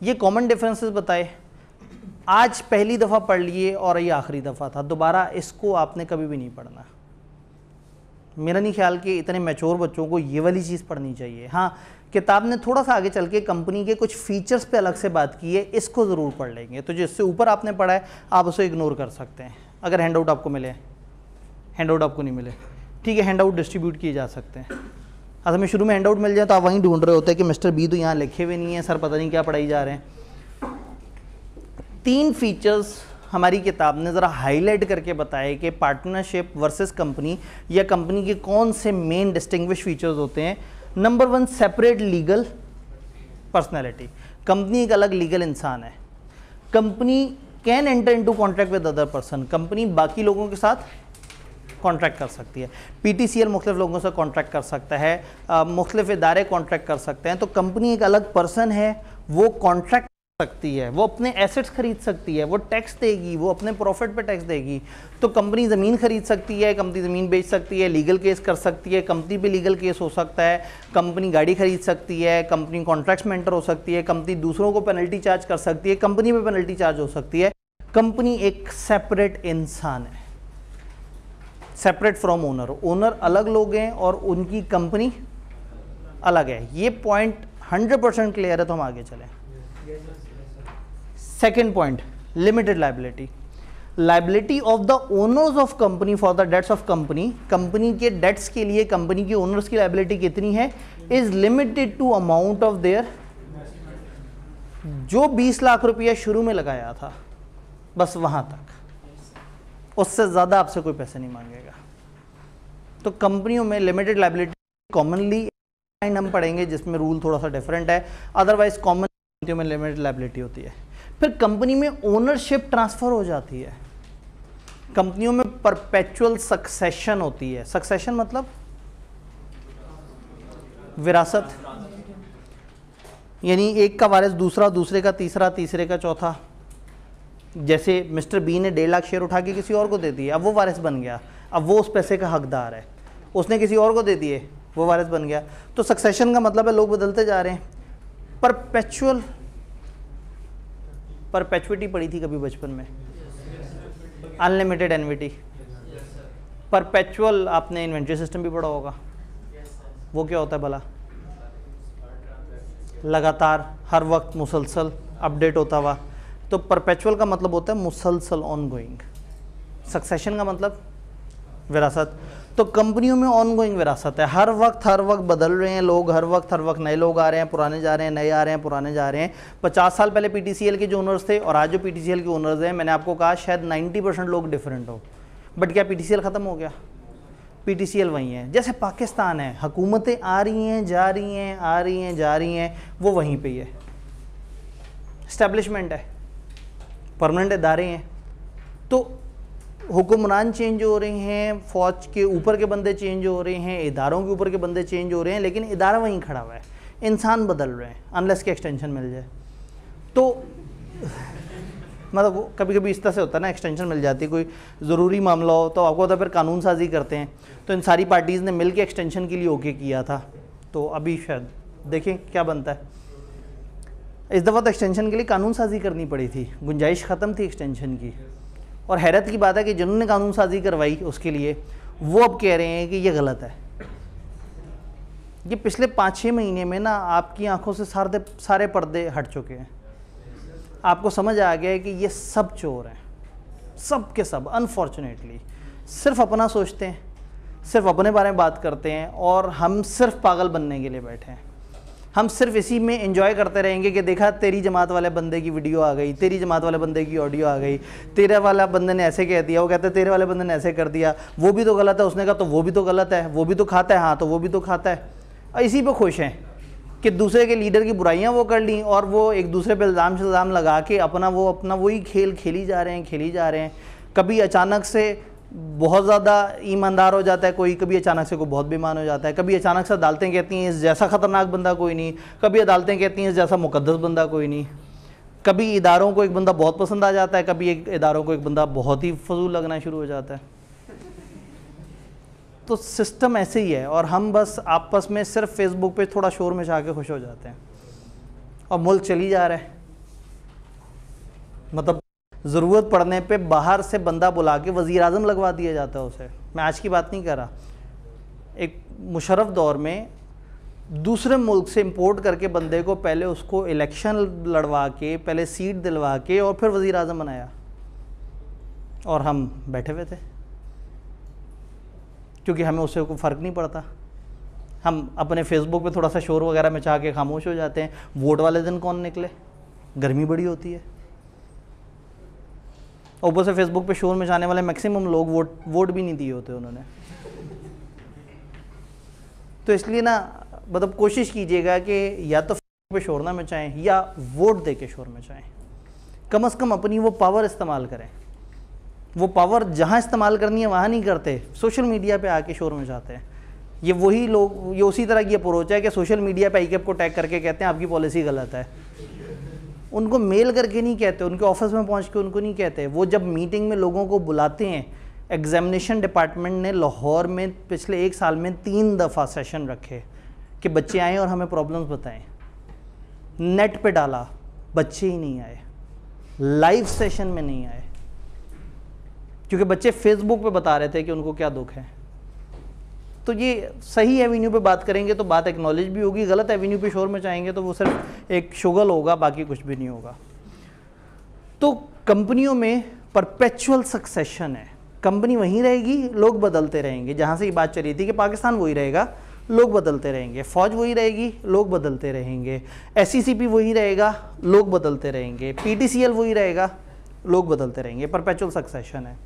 ये कॉमन डिफरेंसेस बताए, आज पहली दफ़ा पढ़ लिए और ये आखिरी दफ़ा था, दोबारा इसको आपने कभी भी नहीं पढ़ना। मेरा नहीं ख्याल कि इतने मैच्योर बच्चों को ये वाली चीज़ पढ़नी चाहिए। हाँ, किताब ने थोड़ा सा आगे चल के कंपनी के कुछ फीचर्स पे अलग से बात की है, इसको ज़रूर पढ़ लेंगे। तो जिससे ऊपर आपने पढ़ा है आप उसे इग्नोर कर सकते हैं अगर हैंड आउट आपको मिले। हैंड आउट आपको नहीं मिले, ठीक है, हैंड आउट डिस्ट्रीब्यूट किए जा सकते हैं। अगर हमें शुरू में हैंड आउट मिल जाए तो आप वहीं ढूंढ रहे होते हैं कि मिस्टर बी तो यहाँ लिखे हुए नहीं है, सर पता नहीं क्या पढ़ाई जा रहे हैं। 3 फीचर्स हमारी किताब ने ज़रा हाईलाइट करके बताए कि पार्टनरशिप वर्सेस कंपनी या कंपनी के कौन से मेन डिस्टिंग्विश फीचर्स होते हैं। Number 1, separate legal personality. Company एक अलग लीगल इंसान है। Company can enter into contract with other person. Company बाकी लोगों के साथ कॉन्ट्रैक्ट कर सकती है। PTCL मुख्तलिफ लोगों से कॉन्ट्रैक्ट कर सकता है, मुख्तलिफ इदारे कॉन्ट्रैक्ट कर सकते हैं। तो कंपनी एक अलग पर्सन है, वो कॉन्ट्रैक्ट सकती है, वो अपने एसेट्स खरीद सकती है, वो टैक्स देगी, वो अपने प्रॉफिट पे टैक्स देगी। तो कंपनी ज़मीन खरीद सकती है, कंपनी ज़मीन बेच सकती है, लीगल केस कर सकती है, कंपनी पे लीगल केस हो सकता है, कंपनी गाड़ी खरीद सकती है, कंपनी कॉन्ट्रैक्ट्स में एंटर हो सकती है, कंपनी दूसरों को पेनल्टी चार्ज कर सकती है, कंपनी पे पेनल्टी चार्ज हो सकती है। कंपनी एक सेपरेट इंसान है, सेपरेट फ्रॉम ओनर। ओनर अलग लोग हैं और उनकी कंपनी अलग है। ये पॉइंट 100% क्लियर है, तो हम आगे चलें। Second point, limited liability. Liability of the owners of company for the debts of company, company के डेट्स के लिए कंपनी के ओनर्स की लाइबिलिटी कितनी है, is limited to amount of their, जो 20 लाख रुपया शुरू में लगाया था बस वहां तक, उससे ज़्यादा आपसे कोई पैसे नहीं मांगेगा। तो कंपनियों में लिमिटेड लाइबिलिटी कॉमनली हम पढ़ेंगे जिसमें रूल थोड़ा सा डिफरेंट है, अदरवाइज कॉमन में लिमिटेड लाइबिलिटी होती है। फिर कंपनी में ओनरशिप ट्रांसफर हो जाती है, कंपनियों में परपेचुअल सक्सेशन होती है। सक्सेशन मतलब विरासत, यानी एक का वारिस दूसरा, दूसरे का तीसरा, तीसरे का चौथा। जैसे मिस्टर बी ने 1.5 लाख शेयर उठा के किसी और को दे दिए, अब वो वारिस बन गया, अब वो उस पैसे का हकदार है। उसने किसी और को दे दिए, वो वारिस बन गया। तो सक्सेशन का मतलब है लोग बदलते जा रहे हैं। परपेचुअल, परपेचुइटी पढ़ी थी कभी बचपन में, अनलिमिटेड एन्विटी। परपेचुअल आपने इन्वेंट्री सिस्टम भी पढ़ा होगा, वो क्या होता है भला? लगातार, हर वक्त मुसलसल अपडेट होता हुआ। तो परपेचुअल का मतलब होता है मुसलसल, ऑन गोइंग। सक्सेशन का मतलब विरासत। तो कंपनियों में ऑन गोइंग विरासत है, हर वक्त बदल रहे हैं लोग, हर वक्त नए लोग आ रहे हैं, पुराने जा रहे हैं, नए आ रहे हैं, पुराने जा रहे हैं। 50 साल पहले पीटीसीएल के जो ओनर्स थे और आज जो पीटीसीएल के ओनर्स हैं, मैंने आपको कहा शायद 90% लोग डिफरेंट हो, बट क्या पीटीसीएल ख़त्म हो गया? पीटीसीएल वही है। जैसे पाकिस्तान है, हुकूमतें आ रही हैं, जा रही हैं, आ रही हैं, जा रही हैं, वो वहीं पे ही है। एस्टेब्लिशमेंट है, परमानेंट इदारे हैं। तो हुक्मरान चेंज हो रहे हैं, फौज के ऊपर के बंदे चेंज हो रहे हैं, इदारों के ऊपर के बंदे चेंज हो रहे हैं, लेकिन इदारा वहीं खड़ा हुआ है, इंसान बदल रहे हैं, अनलेस के एक्सटेंशन मिल जाए। तो मतलब कभी कभी इस तरह से होता है ना, एक्सटेंशन मिल जाती है, कोई ज़रूरी मामला हो तो आपको होता है, फिर कानून साजी करते हैं। तो इन सारी पार्टीज़ ने मिल के एक्सटेंशन के लिए ओके किया था। तो अभी शायद देखें क्या बनता है। इस दफ़ा तो एक्सटेंशन के लिए कानून साजी करनी पड़ी थी, गुंजाइश ख़त्म थी एक्सटेंशन की। और हैरत की बात है कि जिन्होंने कानून साजी करवाई उसके लिए, वो अब कह रहे हैं कि ये गलत है। ये पिछले 5-6 महीने में ना आपकी आंखों से सारे पर्दे हट चुके हैं। आपको समझ आ गया है कि ये सब चोर हैं, सब के सब अनफॉर्चुनेटली सिर्फ अपना सोचते हैं, सिर्फ अपने बारे में बात करते हैं, और हम सिर्फ पागल बनने के लिए बैठे हैं। हम सिर्फ इसी में एंजॉय करते रहेंगे कि देखा तेरी जमात वाले बंदे की वीडियो आ गई, तेरी जमात वाले बंदे की ऑडियो आ गई, तेरे वाला बंदे ने ऐसे कह दिया, वो कहते हैं तेरे वाले बंदे ने ऐसे कर दिया, वो भी तो गलत है, उसने कहा तो वो भी तो गलत है, वो भी तो खाता है, हाँ तो वो भी तो खाता है। और इसी पे खुश हैं कि दूसरे के लीडर की बुराइयां वो कर ली, और वो एक दूसरे पे इल्ज़ाम लगा के अपना वही खेल खेली जा रहे हैं। कभी अचानक से बहुत ज़्यादा ईमानदार हो जाता है कोई, कभी अचानक से कोई बहुत बेईमान हो जाता है, कभी अचानक से अदालतें कहती हैं इस जैसा ख़तरनाक बंदा कोई नहीं, कभी अदालतें कहती हैं इस जैसा मुकद्दस बंदा कोई नहीं, कभी इदारों को एक बंदा बहुत पसंद आ जाता है, कभी इदारों को एक बंदा बहुत ही फजूल लगना शुरू हो जाता है। तो सिस्टम ऐसे ही है, और हम बस आपस में सिर्फ फेसबुक पे थोड़ा शोर मचा के खुश हो जाते हैं, और मुल्क चली जा रहा है। मतलब ज़रूरत पड़ने पे बाहर से बंदा बुला के वज़ीर आज़म लगवा दिया जाता है उसे। मैं आज की बात नहीं कर रहा, एक मुशर्रफ दौर में दूसरे मुल्क से इंपोर्ट करके बंदे को पहले उसको इलेक्शन लड़वा के, पहले सीट दिलवा के, और फिर वज़ीर आज़म बनाया, और हम बैठे हुए थे क्योंकि हमें उससे कोई फ़र्क नहीं पड़ता। हम अपने फेसबुक पे थोड़ा सा शोर वगैरह मचा के खामोश हो जाते हैं। वोट वाले दिन कौन निकले, गर्मी बड़ी होती है, ऊपर से फेसबुक पे शोर मचाने वाले मैक्सिमम लोग वोट भी नहीं दिए होते उन्होंने। तो इसलिए ना मतलब कोशिश कीजिएगा कि या तो फेसबुक पे शोर ना मचाएं या वोट दे के शोर मचाएं। कम से कम अपनी वो पावर इस्तेमाल करें। वो पावर जहाँ इस्तेमाल करनी है वहाँ नहीं करते, सोशल मीडिया पे आके शोर मचाते हैं। ये वही लोग, ये उसी तरह की अप्रोच है कि सोशल मीडिया पे आईकेप को टैग करके कहते हैं आपकी पॉलिसी गलत है। उनको मेल करके नहीं कहते, उनके ऑफिस में पहुंच के उनको नहीं कहते। वो जब मीटिंग में लोगों को बुलाते हैं, एग्जामिनेशन डिपार्टमेंट ने लाहौर में पिछले 1 साल में 3 दफ़ा सेशन रखे कि बच्चे आएँ और हमें प्रॉब्लम्स बताएं। नेट पे डाला, बच्चे ही नहीं आए, लाइव सेशन में नहीं आए, क्योंकि बच्चे फेसबुक पे बता रहे थे कि उनको क्या दुख है। तो ये सही एवेन्यू पे बात करेंगे तो बात एक्नॉलेज भी होगी, गलत एवेन्यू पे शोर मचाएंगे तो वो सिर्फ एक शुगल होगा, बाकी कुछ भी नहीं होगा। तो कंपनियों में परपेचुअल सक्सेशन है, कंपनी वहीं रहेगी, लोग बदलते रहेंगे। जहाँ से ये बात चल रही थी कि पाकिस्तान वही रहेगा, लोग बदलते रहेंगे, फौज वही रहेगी, लोग बदलते रहेंगे, SECP वही रहेगा, लोग बदलते रहेंगे, PTCL वही रहेगा, लोग बदलते रहेंगे। परपेचुअल सक्सेशन है।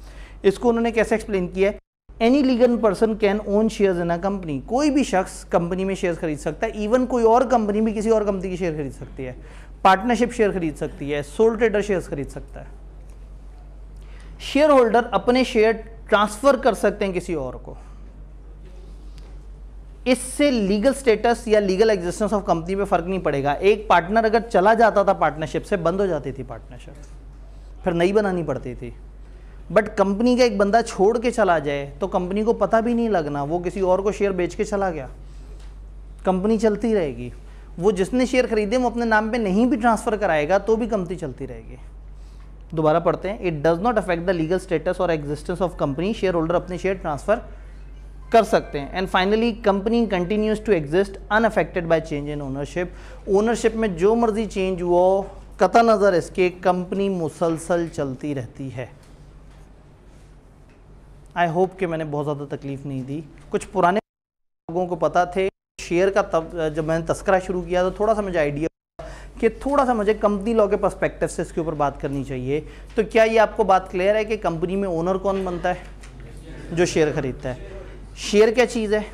इसको उन्होंने कैसे एक्सप्लेन किया है? Any legal person can own shares in a company, कोई भी शख्स कंपनी में शेयर्स खरीद सकता है। इवन कोई और कंपनी भी किसी और कंपनी की शेयर खरीद सकती है, पार्टनरशिप शेयर खरीद सकती है, सोल ट्रेडर शेयर्स खरीद सकता है। शेयर होल्डर अपने शेयर ट्रांसफर कर सकते हैं किसी और को। इससे लीगल स्टेटस या लीगल एग्जिस्टेंस ऑफ कंपनी पे फर्क नहीं पड़ेगा। एक पार्टनर अगर चला जाता था पार्टनरशिप से, बंद हो जाती थी पार्टनरशिप, फिर नई बनानी पड़ती थी। बट कंपनी का एक बंदा छोड़ के चला जाए तो कंपनी को पता भी नहीं लगना, वो किसी और को शेयर बेच के चला गया, कंपनी चलती रहेगी। वो जिसने शेयर खरीदे वो अपने नाम पे नहीं भी ट्रांसफर कराएगा तो भी कंपनी चलती रहेगी। दोबारा पढ़ते हैं, it does not affect the legal status और existence of company, share holder अपने शेयर ट्रांसफर कर सकते हैं। And finally company continues to exist unaffected by change in ownership, ownership में जो मर्जी चेंज हुआ कता नज़र इसके कंपनी मुसलसल चलती रहती है। आई होप कि मैंने बहुत ज़्यादा तकलीफ नहीं दी। कुछ पुराने लोगों को पता थे शेयर का, तब जब मैंने तस्करा शुरू किया तो थोड़ा सा मुझे आइडिया कि थोड़ा सा मुझे कंपनी लॉ के पर्सपेक्टिव से इसके ऊपर बात करनी चाहिए। तो क्या ये आपको बात क्लियर है कि कंपनी में ओनर कौन बनता है? जो शेयर खरीदता है। शेयर क्या चीज़ है?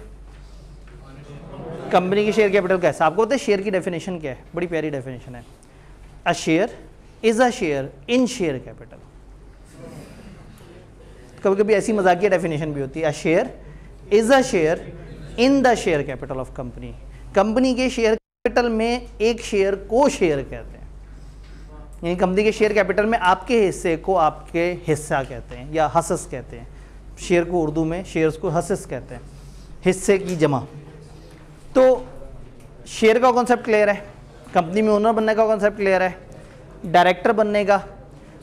कंपनी की शेयर कैपिटल कैसा? आपको पता है शेयर की डेफिनेशन क्या है? बड़ी प्यारी डेफिनेशन है, a share is a share in share capital. कभी कभी ऐसी मजाकिया डेफिनेशन भी होती है, a share is a share in the share capital of company. Company के शेयर कैपिटल में एक शेयर को शेयर कहते हैं, यानी कंपनी के शेयर कैपिटल में आपके हिस्से को आपके हिस्सा कहते हैं या हसस कहते हैं। शेयर को उर्दू में शेयर्स को हसस कहते हैं, हिस्से की जमा। तो शेयर का कॉन्सेप्ट क्लियर है, कंपनी में ओनर बनने का कॉन्सेप्ट क्लियर है, डायरेक्टर बनने का।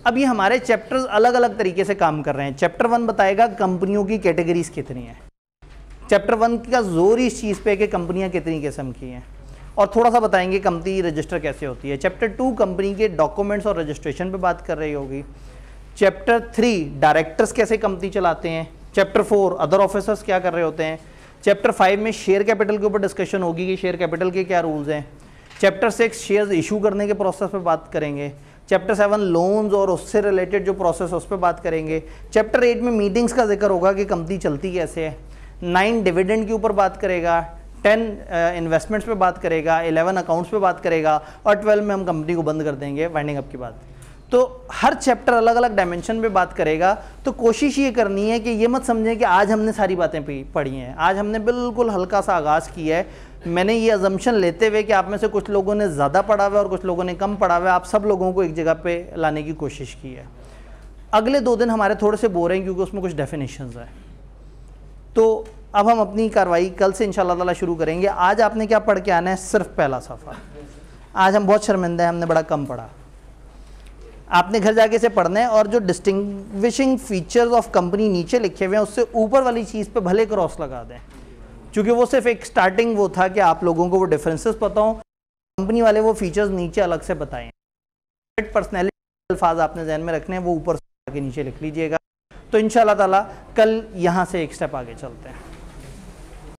अब ये हमारे चैप्टर्स अलग अलग तरीके से काम कर रहे हैं। चैप्टर 1 बताएगा कंपनियों की कैटेगरीज कितनी है। चैप्टर 1 का जोर इस चीज़ पे कि कंपनियां कितनी किस्म की हैं, और थोड़ा सा बताएंगे कंपनी रजिस्टर कैसे होती है। चैप्टर 2 कंपनी के डॉक्यूमेंट्स और रजिस्ट्रेशन पे बात कर रही होगी। चैप्टर 3 डायरेक्टर्स कैसे कंपनी चलाते हैं। चैप्टर 4 अदर ऑफिसर्स क्या कर रहे होते हैं। चैप्टर 5 में शेयर कैपिटल के ऊपर डिस्कशन होगी कि शेयर कैपिटल के क्या रूल्स हैं। चैप्टर 6 शेयर्स इशू करने के प्रोसेस पे बात करेंगे। चैप्टर 7 लोन्स और उससे रिलेटेड जो प्रोसेस उस पर बात करेंगे। चैप्टर 8 में मीटिंग्स का जिक्र होगा कि कंपनी चलती कैसे है। 9 डिविडेंड के ऊपर बात करेगा, 10 इन्वेस्टमेंट्स पे बात करेगा, 11 अकाउंट्स पे बात करेगा, और 12 में हम कंपनी को बंद कर देंगे वाइंडिंग अप की बात। तो हर चैप्टर अलग अलग डायमेंशन पे बात करेगा। तो कोशिश ये करनी है कि ये मत समझें कि आज हमने सारी बातें पढ़ी हैं। आज हमने बिल्कुल हल्का सा आगाज़ किया है। मैंने ये अजम्पशन लेते हुए कि आप में से कुछ लोगों ने ज़्यादा पढ़ा हुआ है और कुछ लोगों ने कम पढ़ा हुआ है, आप सब लोगों को एक जगह पे लाने की कोशिश की है। अगले 2 दिन हमारे थोड़े से बोर हैं क्योंकि उसमें कुछ डेफिनेशंस हैं। तो अब हम अपनी कार्रवाई कल से इंशाल्लाह ताला शुरू करेंगे। आज आपने क्या पढ़ के आना है? सिर्फ पहला सफ़ा। आज हम बहुत शर्मिंदा हैं, हमने बड़ा कम पढ़ा। आपने घर जाके इसे पढ़ना है, और जो डिस्टिंग्विशिंग फीचर्स ऑफ कंपनी नीचे लिखे हुए हैं उससे ऊपर वाली चीज़ पे भले क्रॉस लगा दें, क्योंकि वो सिर्फ एक स्टार्टिंग वो था कि आप लोगों को वो डिफरेंसेस पता हो। कंपनी वाले वो फीचर्स नीचे अलग से बताएं। पर्सनैलिटी अल्फाज आपने ध्यान में रखने हैं, वो ऊपर से नीचे लिख लीजिएगा। तो इंशाल्लाह ताला कल यहाँ से एक स्टेप आगे चलते हैं।